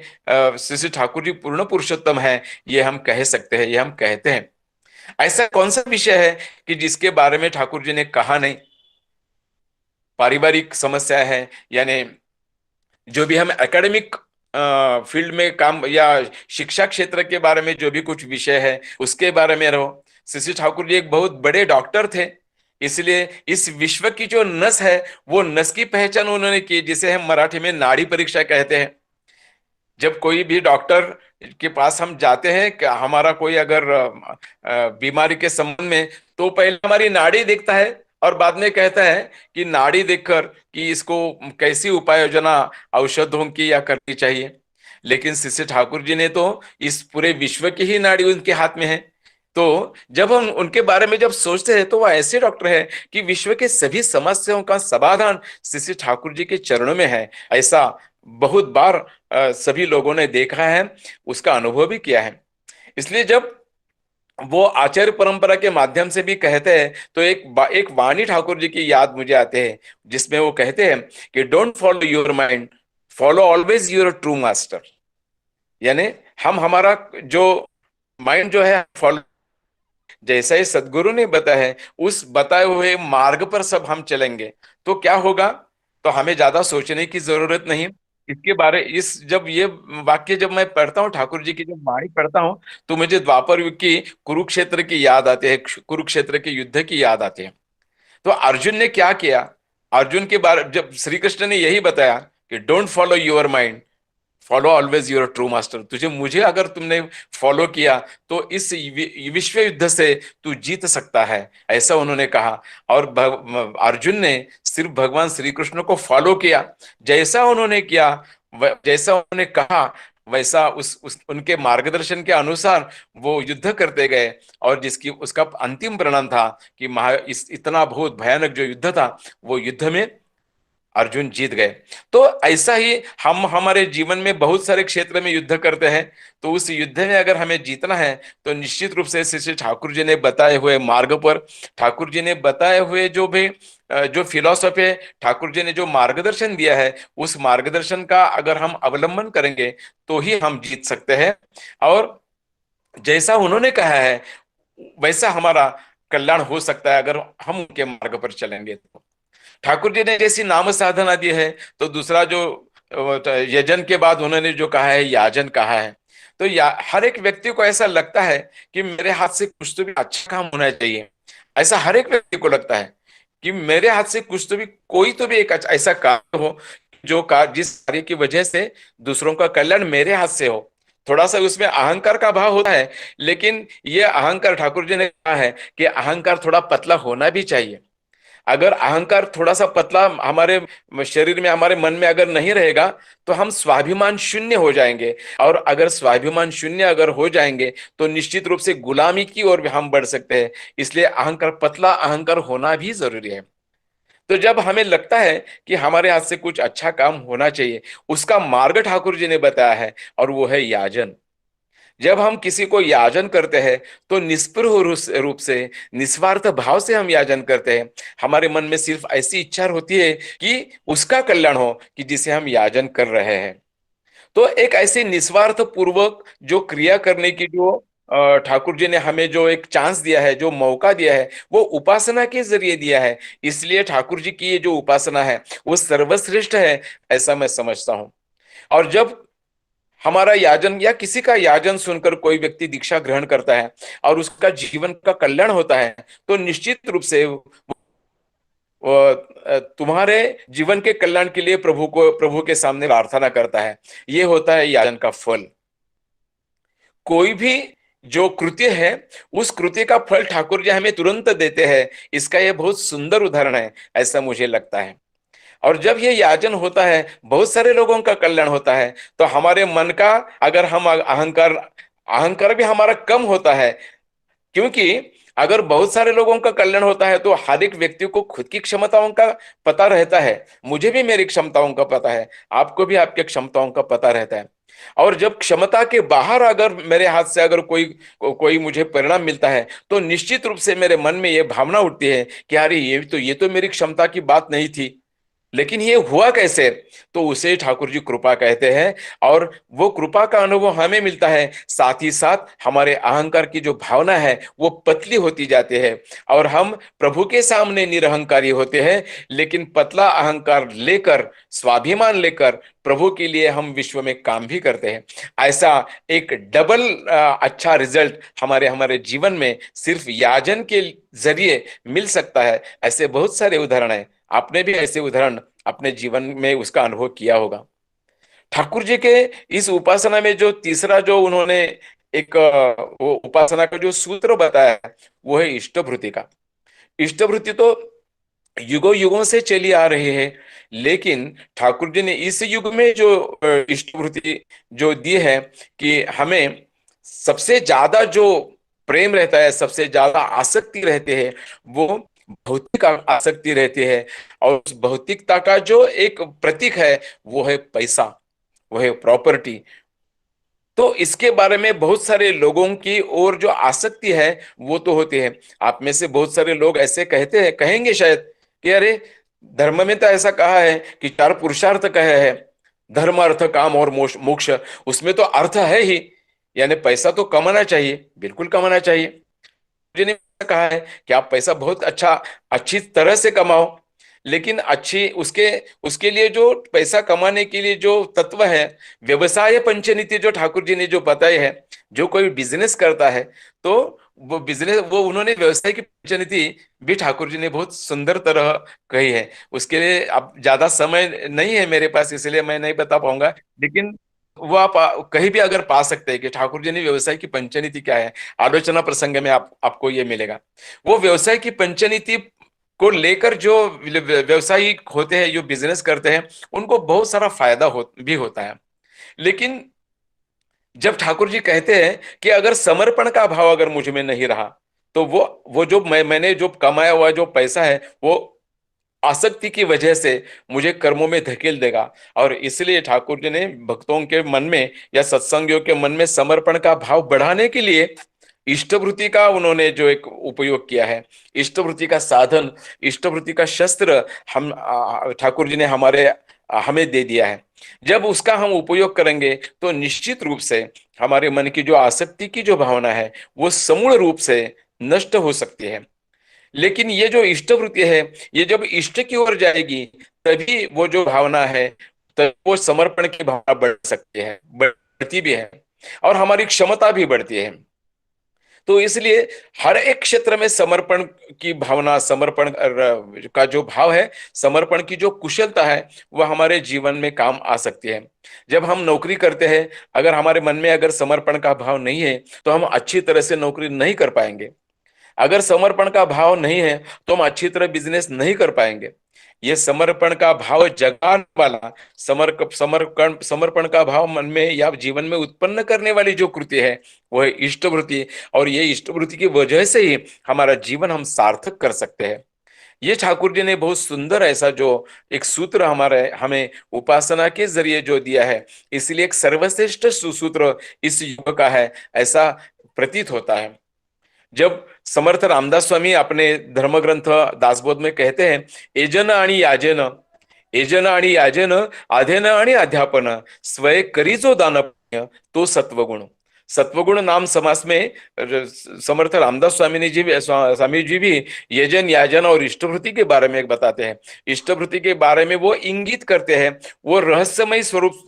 श्री ठाकुर जी पूर्ण पुरुषोत्तम है, ये हम कह सकते हैं, ये हम कहते हैं। ऐसा कौन सा विषय है कि जिसके बारे में ठाकुर जी ने कहा नहीं? पारिवारिक समस्या है, यानी जो भी हम एकेडमिक फील्ड में काम या शिक्षा क्षेत्र के बारे में जो भी कुछ विषय है उसके बारे में रहो। श्री ठाकुर जी एक बहुत बड़े डॉक्टर थे, इसलिए इस विश्व की जो नस है वो नस की पहचान उन्होंने की, जिसे हम मराठी में नाड़ी परीक्षा कहते हैं। जब कोई भी डॉक्टर के पास हम जाते हैं, हमारा कोई अगर बीमारी के संबंध में, तो पहले हमारी नाड़ी देखता है और बाद में कहता है कि नाड़ी देखकर कि इसको कैसी उपाय योजना औषधों की या करनी चाहिए। लेकिन श्री ठाकुर जी ने तो इस पूरे विश्व की ही नाड़ी उनके हाथ में है, तो जब हम उनके बारे में जब सोचते हैं तो वो ऐसे डॉक्टर है कि विश्व के सभी समस्याओं का समाधान श्री श्री ठाकुर जी के चरणों में है। ऐसा बहुत बार सभी लोगों ने देखा है, उसका अनुभव भी किया है। इसलिए जब वो आचार्य परंपरा के माध्यम से भी कहते हैं तो एक वाणी ठाकुर जी की याद मुझे आते हैं, जिसमें वो कहते हैं कि don't follow your mind, follow always your true master. यानी हम हमारा जो माइंड जो है फॉलो, जैसा ही सदगुरु ने बताया है उस बताए हुए मार्ग पर सब हम चलेंगे तो क्या होगा। तो हमें ज्यादा सोचने की जरूरत नहीं इसके बारे। जब ये वाक्य जब मैं पढ़ता हूँ, ठाकुर जी की जब वाणी पढ़ता हूँ, तो मुझे द्वापर युग की कुरुक्षेत्र की याद आती है, कुरुक्षेत्र के युद्ध की याद आती है। तो अर्जुन ने क्या किया, अर्जुन के बारे जब श्री कृष्ण ने यही बताया कि don't follow your mind, follow always your true master. तुझे मुझे अगर तुमने फॉलो किया तो इस विश्व युद्ध से तू जीत सकता है, ऐसा उन्होंने कहा। और अर्जुन ने सिर्फ भगवान श्री कृष्ण को फॉलो किया, जैसा उन्होंने किया, जैसा उन्होंने कहा, वैसा उनके मार्गदर्शन के अनुसार वो युद्ध करते गए। और जिसकी उसका अंतिम परिणाम था कि इतना बहुत भयानक जो युद्ध था, वो युद्ध में अर्जुन जीत गए। तो ऐसा ही हम हमारे जीवन में बहुत सारे क्षेत्र में युद्ध करते हैं, तो उस युद्ध में अगर हमें जीतना है तो निश्चित रूप से श्री ठाकुर जी ने बताए हुए मार्ग पर, ठाकुर जी ने बताए हुए जो फिलॉसफी, ठाकुर जी ने जो मार्गदर्शन दिया है, उस मार्गदर्शन का अगर हम अवलंबन करेंगे तो ही हम जीत सकते हैं। और जैसा उन्होंने कहा है वैसा हमारा कल्याण हो सकता है अगर हम उनके मार्ग पर चलेंगे। ठाकुर जी ने जैसी नाम साधना दी है, तो दूसरा जो यजन के बाद उन्होंने जो कहा है याजन कहा है। तो हर एक व्यक्ति को ऐसा लगता है कि मेरे हाथ से कुछ तो भी अच्छा काम होना चाहिए, ऐसा हर एक व्यक्ति को लगता है कि मेरे हाथ से कुछ तो भी, कोई तो भी एक ऐसा कार्य हो जिस कार्य की वजह से दूसरों का कल्याण मेरे हाथ से हो। थोड़ा सा उसमें अहंकार का भाव होता है, लेकिन ये अहंकार, ठाकुर जी ने कहा है कि अहंकार थोड़ा पतला होना भी चाहिए। अगर अहंकार थोड़ा सा पतला हमारे शरीर में, हमारे मन में अगर नहीं रहेगा तो हम स्वाभिमान शून्य हो जाएंगे। और अगर स्वाभिमान शून्य अगर हो जाएंगे तो निश्चित रूप से गुलामी की ओर भी हम बढ़ सकते हैं। इसलिए अहंकार, पतला अहंकार होना भी जरूरी है। तो जब हमें लगता है कि हमारे हाथ से कुछ अच्छा काम होना चाहिए, उसका मार्ग ठाकुर जी ने बताया है, और वो है याजन। जब हम किसी को याजन करते हैं तो निष्पृह रूप से, निस्वार्थ भाव से हम याजन करते हैं। हमारे मन में सिर्फ ऐसी इच्छा होती है कि उसका कल्याण हो कि जिसे हम याजन कर रहे हैं। तो एक ऐसे निस्वार्थ पूर्वक जो क्रिया करने की जो ठाकुर जी ने हमें जो एक चांस दिया है, जो मौका दिया है, वो उपासना के जरिए दिया है। इसलिए ठाकुर जी की ये जो उपासना है वो सर्वश्रेष्ठ है, ऐसा मैं समझता हूं। और जब हमारा याजन या किसी का याजन सुनकर कोई व्यक्ति दीक्षा ग्रहण करता है और उसका जीवन का कल्याण होता है, तो निश्चित रूप से तुम्हारे जीवन के कल्याण के लिए प्रभु के सामने प्रार्थना करता है। ये होता है याजन का फल। कोई भी जो कृत्य है, उस कृत्य का फल ठाकुर जी हमें तुरंत देते हैं। इसका यह बहुत सुंदर उदाहरण है, ऐसा मुझे लगता है। और जब ये याजन होता है, बहुत सारे लोगों का कल्याण होता है, तो हमारे मन का, अगर हम अहंकार भी हमारा कम होता है। क्योंकि अगर बहुत सारे लोगों का कल्याण होता है तो हर एक व्यक्ति को खुद की क्षमताओं का पता रहता है। मुझे भी मेरी क्षमताओं का पता है, आपको भी आपके क्षमताओं का पता रहता है। और जब क्षमता के बाहर अगर मेरे हाथ से अगर कोई मुझे परिणाम मिलता है, तो निश्चित रूप से मेरे मन में ये भावना उठती है कि अरे ये तो मेरी क्षमता की बात नहीं थी, लेकिन ये हुआ कैसे? तो उसे ठाकुर जी कृपा कहते हैं। और वो कृपा का अनुभव हमें मिलता है, साथ ही साथ हमारे अहंकार की जो भावना है वो पतली होती जाती है और हम प्रभु के सामने निरहंकारी होते हैं। लेकिन पतला अहंकार लेकर, स्वाभिमान लेकर प्रभु के लिए हम विश्व में काम भी करते हैं। ऐसा एक डबल अच्छा रिजल्ट हमारे जीवन में सिर्फ याजन के जरिए मिल सकता है। ऐसे बहुत सारे उदाहरण हैं, आपने भी ऐसे उदाहरण अपने जीवन में उसका अनुभव किया होगा। ठाकुर जी के इस उपासना में जो तीसरा जो उन्होंने एक वो उपासना का जो सूत्र बताया वो है इष्टभृति का। इष्टभृति तो युगों युगों से चली आ रही है, लेकिन ठाकुर जी ने इस युग में जो इष्टभृति जो दी है कि हमें सबसे ज्यादा जो प्रेम रहता है, सबसे ज्यादा आसक्ति रहती है, वो भौतिक आसक्ति रहती है। और उस भौतिकता का जो एक प्रतीक है वो है पैसा, वो है प्रॉपर्टी। तो इसके बारे में बहुत सारे लोगों की और जो आसक्ति है वो तो होती है। आप में से बहुत सारे लोग ऐसे कहते हैं, कहेंगे शायद कि अरे धर्म में तो ऐसा कहा है कि 4 पुरुषार्थ कहे हैं, धर्म अर्थ काम और मोक्ष, उसमें तो अर्थ है ही, यानी पैसा तो कमाना चाहिए, बिल्कुल कमाना चाहिए। ने कहा है कि आप पैसा बहुत अच्छी तरह से कमाओ, लेकिन अच्छी उसके लिए जो पैसा कमाने के लिए जो तत्व है, व्यवसाय पंचनीति जो ठाकुर जी ने जो बताई है, जो कोई बिजनेस करता है तो वो उन्होंने व्यवसाय की पंचनीति भी ठाकुर जी ने बहुत सुंदर तरह कही है। उसके लिए अब ज्यादा समय नहीं है मेरे पास, इसलिए मैं नहीं बता पाऊंगा, लेकिन वो आप कहीं भी अगर पा सकते हैं कि ठाकुर जी ने व्यवसाय की पंचनीति क्या है, आलोचना प्रसंग में आपको ये मिलेगा। वो व्यवसाय की पंचनीति को लेकर जो व्यवसायी होते हैं, जो बिजनेस करते हैं, उनको बहुत सारा फायदा भी होता है। लेकिन जब ठाकुर जी कहते हैं कि अगर समर्पण का भाव अगर मुझ में नहीं रहा तो वो जो मैंने जो कमाया हुआ जो पैसा है वो आसक्ति की वजह से मुझे कर्मों में धकेल देगा। और इसलिए ठाकुर जी ने भक्तों के मन में या सत्संगियों के मन में समर्पण का भाव बढ़ाने के लिए इष्टवृत्ति का उन्होंने जो एक उपयोग किया है, इष्टवृत्ति का साधन, इष्टवृत्ति का शस्त्र हम ठाकुर जी ने हमें दे दिया है। जब उसका हम उपयोग करेंगे तो निश्चित रूप से हमारे मन की जो आसक्ति की जो भावना है वो समूल रूप से नष्ट हो सकती है। लेकिन ये जो इष्टवृत्ति है, ये जब इष्ट की ओर जाएगी तभी वो जो भावना है, तब वो समर्पण की भावना बढ़ सकती है, बढ़ती भी है, और हमारी क्षमता भी बढ़ती है। तो इसलिए हर एक क्षेत्र में समर्पण की भावना, समर्पण का जो भाव है, समर्पण की जो कुशलता है, वह हमारे जीवन में काम आ सकती है। जब हम नौकरी करते हैं, अगर हमारे मन में अगर समर्पण का भाव नहीं है तो हम अच्छी तरह से नौकरी नहीं कर पाएंगे। अगर समर्पण का भाव नहीं है तो हम अच्छी तरह बिजनेस नहीं कर पाएंगे। ये समर्पण का भाव जगाने वाला, समर्पण का भाव मन में या जीवन में उत्पन्न करने वाली जो कृति है वो है इष्टवृत्ति। और ये इष्टवृत्ति की वजह से ही हमारा जीवन हम सार्थक कर सकते हैं। ये ठाकुर जी ने बहुत सुंदर ऐसा जो एक सूत्र हमें उपासना के जरिए जो दिया है, इसलिए एक सर्वश्रेष्ठ सुसूत्र इस युग का है, ऐसा प्रतीत होता है। जब समर्थ रामदास स्वामी अपने धर्म ग्रंथ दासबोध में कहते हैं, एजन आणि याजेन आधेन आणि अध्यापन स्वय करी जो दान पुण्य तो सत्वगुण। सत्वगुण नाम समास में समर्थ रामदास स्वामी जी भी यजन, याजन और इष्टवृत्ति के बारे में बताते हैं। इष्टवृत्ति के बारे में वो इंगित करते हैं, वो रहस्यमय स्वरूप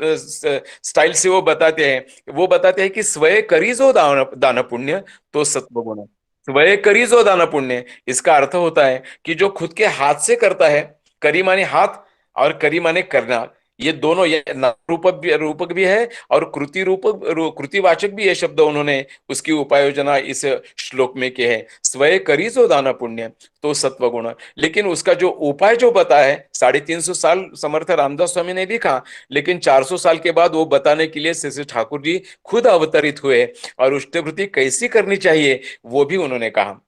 स्टाइल से वो बताते हैं कि स्वय करी जो दान पुण्य तो सत्वगुण। स्वय करी जो दान पुण्य, इसका अर्थ होता है कि जो खुद के हाथ से करता है, करी माने हाथ और करी माने करना, ये दोनों ये रूपक भी है और कृतिवाचक भी ये शब्द उन्होंने उसकी उपायोजना इस श्लोक में किए है। स्वय करी जो दान पुण्य तो सत्वगुण। लेकिन उसका जो उपाय जो बताया है, 350 साल समर्थ रामदास स्वामी ने लिखा, लेकिन 400 साल के बाद वो बताने के लिए श्री ठाकुर जी खुद अवतरित हुए और इष्टवृत्ति कैसी करनी चाहिए वो भी उन्होंने कहा।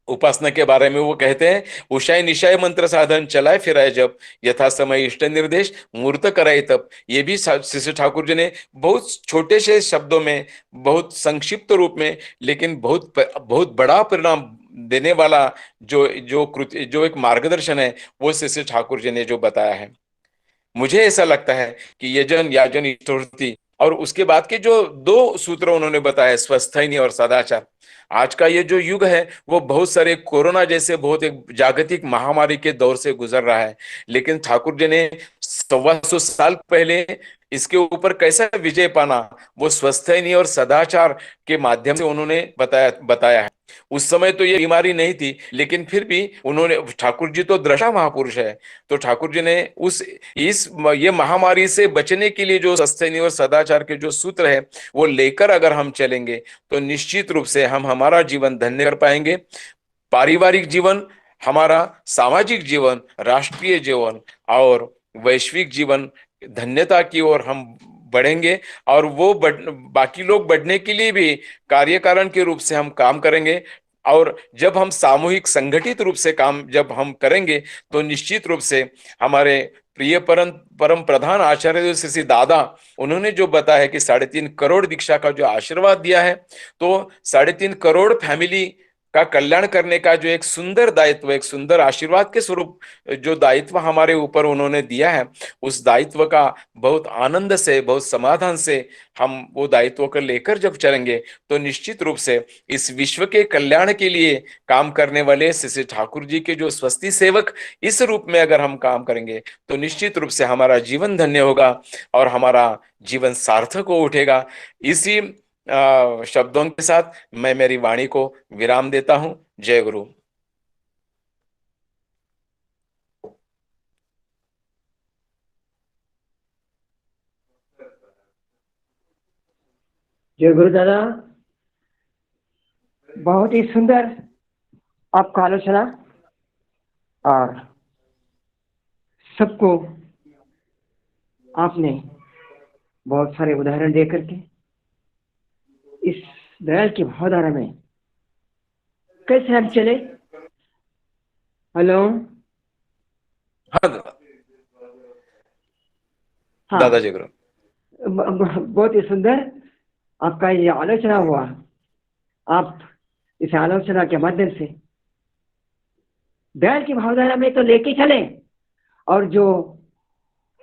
उपासना के बारे में वो कहते हैं, उषाय निशाय मंत्र साधन चलाए फिराए जब, यथा समय इष्ट निर्देश मूर्त कराए तब। ये भी श्री ठाकुर जी ने बहुत छोटे से शब्दों में, बहुत संक्षिप्त रूप में, लेकिन बहुत बड़ा परिणाम देने वाला जो एक मार्गदर्शन है वो श्री ठाकुर जी ने जो बताया है। मुझे ऐसा लगता है कि यजन, याजन, इष्टवृत्ति और उसके बाद के जो 2 सूत्र उन्होंने बताया, स्वस्थैनी और सदाचार। आज का ये जो युग है वो बहुत सारे कोरोना जैसे बहुत एक जागतिक महामारी के दौर से गुजर रहा है, लेकिन ठाकुर जी ने 125 साल पहले इसके ऊपर कैसा विजय पाना, वो स्वस्थैनी और सदाचार के माध्यम से उन्होंने बताया है। उस समय तो ये बीमारी नहीं थी, लेकिन फिर भी उन्होंने, ठाकुर जी तो दृष्टा महापुरुष है, तो ठाकुर जी ने ये महामारी से बचने के लिए जो स्वस्थैनी और सदाचार के जो सूत्र है वो लेकर अगर हम चलेंगे तो निश्चित रूप से हम हमारा जीवन धन्य कर पाएंगे। पारिवारिक जीवन, हमारा सामाजिक जीवन, राष्ट्रीय जीवन और वैश्विक जीवन धन्यता की ओर हम बढ़ेंगे और वो बाकी लोग बढ़ने के लिए भी कार्यकारण के रूप से हम काम करेंगे। और जब हम सामूहिक संगठित रूप से काम जब हम करेंगे तो निश्चित रूप से हमारे प्रिय परम प्रधान आचार्य श्री दादा उन्होंने जो बताया है कि 3.5 करोड़ दीक्षा का जो आशीर्वाद दिया है, तो 3.5 करोड़ फैमिली का कल्याण करने का जो एक सुंदर दायित्व, एक सुंदर आशीर्वाद के स्वरूप जो दायित्व हमारे ऊपर उन्होंने दिया है, उस दायित्व का बहुत आनंद से, बहुत समाधान से हम वो दायित्व को लेकर जब चलेंगे तो निश्चित रूप से इस विश्व के कल्याण के लिए काम करने वाले श्री ठाकुर जी के जो स्वस्ति सेवक इस रूप में अगर हम काम करेंगे तो निश्चित रूप से हमारा जीवन धन्य होगा और हमारा जीवन सार्थक हो उठेगा। इसी शब्दों के साथ मैं मेरी वाणी को विराम देता हूं। जय गुरु। जय गुरु दादा, बहुत ही सुंदर आपका आलोचना और सबको आपने बहुत सारे उदाहरण दे करके इस दयाल की भावधारा में कैसे हम चले। हेलो, हाँ दादा जी गुरु, बहुत ही सुंदर आपका ये आलोचना हुआ। आप इस आलोचना के माध्यम से दयाल की भावधारा में तो लेके चले और जो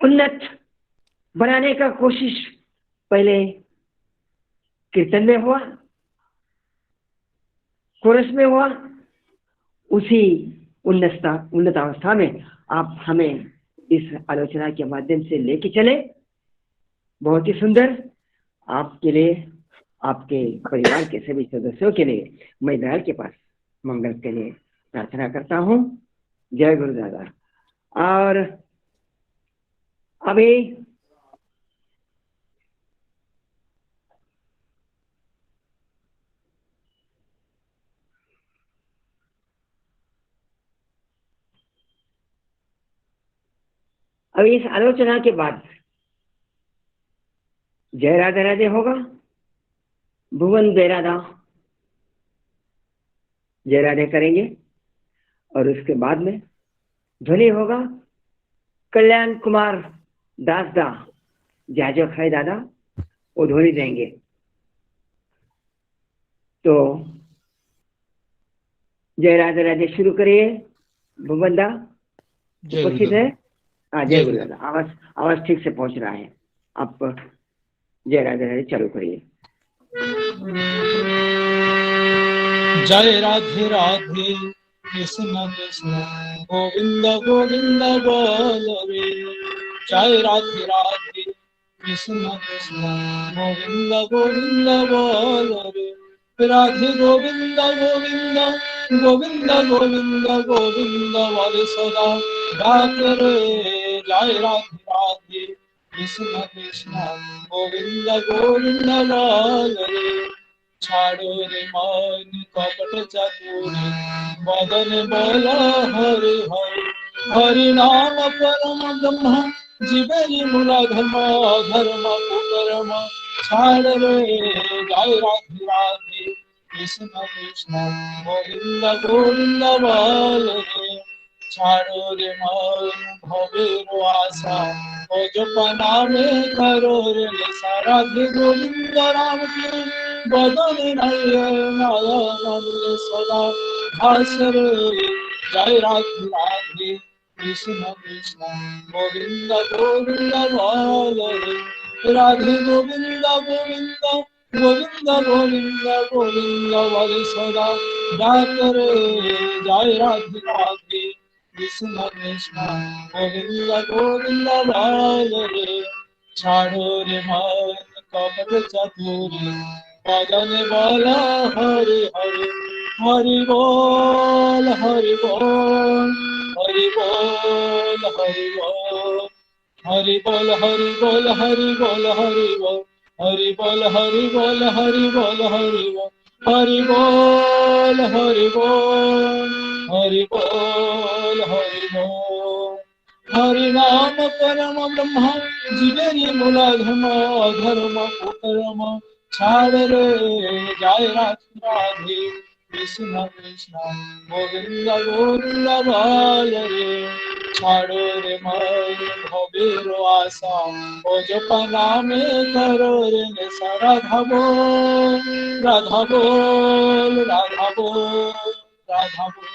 उन्नत बनाने का कोशिश पहले कीर्तन में हुआ, कोरस में हुआ, उसी उन्नत अवस्था में आप हमें इस आलोचना के माध्यम से लेके चले। बहुत ही सुंदर। आपके लिए, आपके परिवार के सभी सदस्यों के लिए मैं दयाल के पास मंगल के लिए प्रार्थना करता हूँ। जय गुरु दादा। और अभी इस आलोचना के बाद जय राधे राधे होगा, भुवन जय राधा जय राधे करेंगे और उसके बाद में ध्वनि होगा कल्याण कुमार दास दा जाजो खाए दादा, वो ध्वनि देंगे। तो जय राधे राधे शुरू करिए। भुवन दा उपस्थित है। हाँ, जय गुरु दादा। आवाज ठीक से पहुंच रहा है। आप जय राधे राधे चालू करिए। जय राधे राधे कृष्ण कृष्ण गोविंद गोविंद बोल रे। जय राधे राधे कृष्ण कृष्ण गोविंद गोविंद बोल रे। राधे गोविंद गोविंद गोविंद गोविंद गोविंद वाले सदा गात रे। जय राधे राधे कृष्ण कृष्ण गोविंद गोविंद बोल रे। छाड़ो रे मन कपट चतुरी बदन बोला हरि हरि। हरि नाम परम ब्रह्म जीवनी मूला धर्म धर्म कुकर्म। छाड़ रे जय राधे राधे कृष्ण कृष्ण गोविंद गोविंद बोल रे। छाड़ो रे मन भवेरो आशा ओ जो नामे करो रे लेसा। राधे गोविंद राम के बदन नयन सदा भास रे। जय राधे राधे कृष्ण कृष्ण गोविंद गोविंद बोल रे। राधे गोविंद गोविंद गोविंद गोविंद गोविंद बोले सदा गात रे। जय राधे राधे कृष्ण कृष्ण गोविंद गोविंद बोल रे। छाड़ो रे मन कपट चतुरी बदन बोला हरि हरि। हरि बोल हरि बोल हरि बोल हरि बोल। हरि बोल हरि बोल हरि बोल हरि बोल। हरि बोल हरि बोल हरि बोल हरि बोल। हरि बोल हरि बोल हरि बोल हरि बोल। हरि नाम परम ब्रह्म জীবেরই মূল ধর্ম কুকর্ম ছাড় রে যায় রাধে রাধে কৃষ্ণ কৃষ্ণ গোবিন্দ গোবিন্দ বল রে ছাড়ো রে ময় ভবের আশা অজপ নামে করো রে নেশা রাধা বল রাধা বল রাধা বল রাধা বল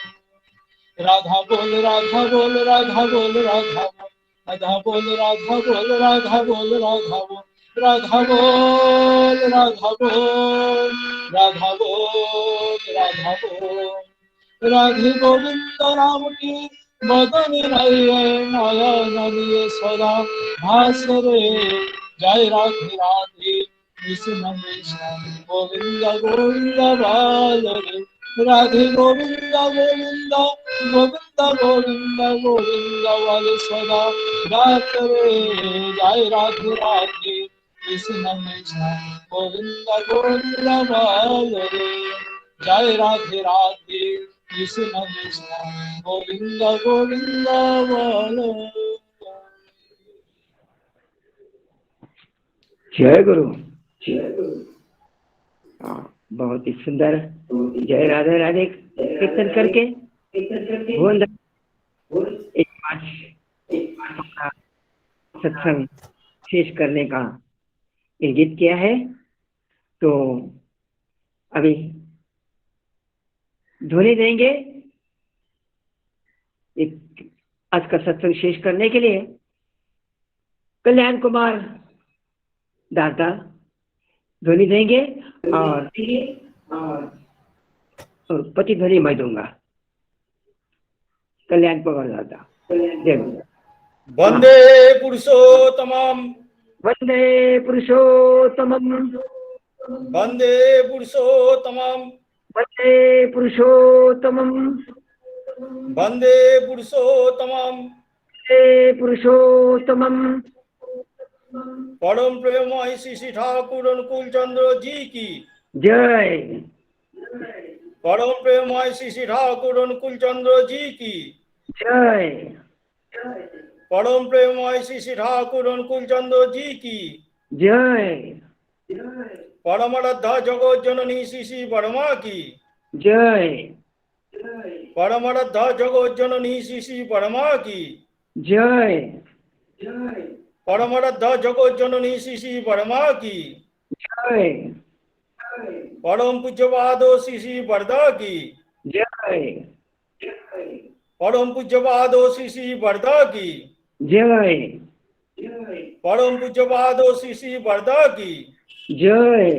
রাধা বল রাধা বল রাধা বল রাধা বল রাধা বল রাধা বল রাধা বল রাধা বল রাধা বল রাধা বল রাধা বল রাধা বল রাধে গোবিন্দ রাম কি বদনে নয়ন দিয়ে সদা ভাসরে জয় রাধে রাধে কৃষ্ণ কৃষ্ণ গোবিন্দ গোবিন্দ বল রে রাধে গোবিন্দ গোবিন্দ গোবিন্দ গোবিন্দ গোবিন্দ বল সদা রাত্রে জয় রাধে রাধে কৃষ্ণ কৃষ্ণ গোবিন্দ গোবিন্দ বল রে জয় রাধে রাধে কৃষ্ণ কৃষ্ণ গোবিন্দ গোবিন্দ বল। जय गुरु। बहुत ही सुंदर जय राधे राधे कीर्तन करके सत्संग शेष करने का इंगित किया है। तो अभी ध्वनि देंगे आज का सत्संग शेष करने के लिए। कल्याण कुमार दादा ध्वनि देंगे और पति ध्वनि मैं दूंगा। कल्याण कुमार दादा जय गुरु। वंदे पुरुषोत्तमम वंदे पुरुषोत्तमम वंदे पुरुषोत्तमम वंदे पुरुषोत्तमम वंदे पुरुषोत्तमम वंदे पुरुषोत्तमम। परम प्रेममय श्री श्री ठाकुर अनुकूल चंद्र जी की जय। परम प्रेममय श्री श्री ठाकुर अनुकूल चंद्र जी की जय। परम प्रेममय श्री श्री ठाकुर अनुकूल चंद्र जी की जय। परमरद्धा जगत जननी श्री श्री वर्मा की जय। परमरद्धा जगत जननी श्री श्री वर्मा की जय। परमरद्धा जगत जननी श्री श्री वर्मा की जय। परम पूज्यपाद श्री श्री वर्धा की जय। परम पूज्यपाद श्री श्री वर्धा की जय। परम पूज्यपाद श्री श्री वर्धा की जय।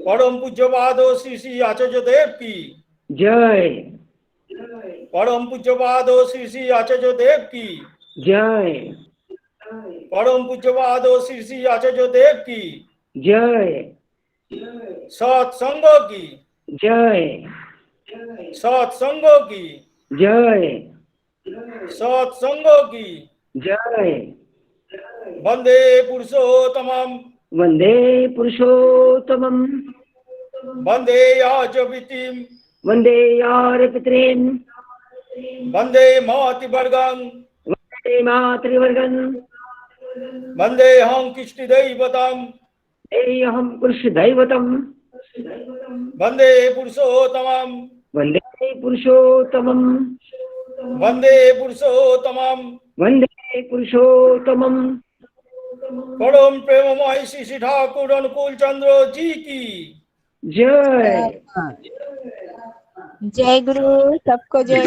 परम पूज्यपाद श्री श्री आचार्य देव की जय। परम पूज्यपाद श्री श्री आचार्य देव की जय। परम पूज्यपाद श्री श्री आचार्य देव की जय। सत्संग की जय। सत्संग की जय। सत्संग की जय। वंदे पुरुषोत्तमम वंदे पुरुषोत्तमम वंदे याजवितिम वंदे यारपित्रीम वंदे मातृवर्गं वंदे मातृवर्गं वंदे हम कृष्ण दैवतम हम कृष्ण दैवतम वंदे पुरुषोत्तमम वंदे पुरुषोत्तमम वंदे पुरुषोत्तमम वंदे पुरुषोत्तमम। परम प्रेममय श्री श्री ठाकुर अनुकूल चंद्र जी की जय। जय गुरु। सबको जय।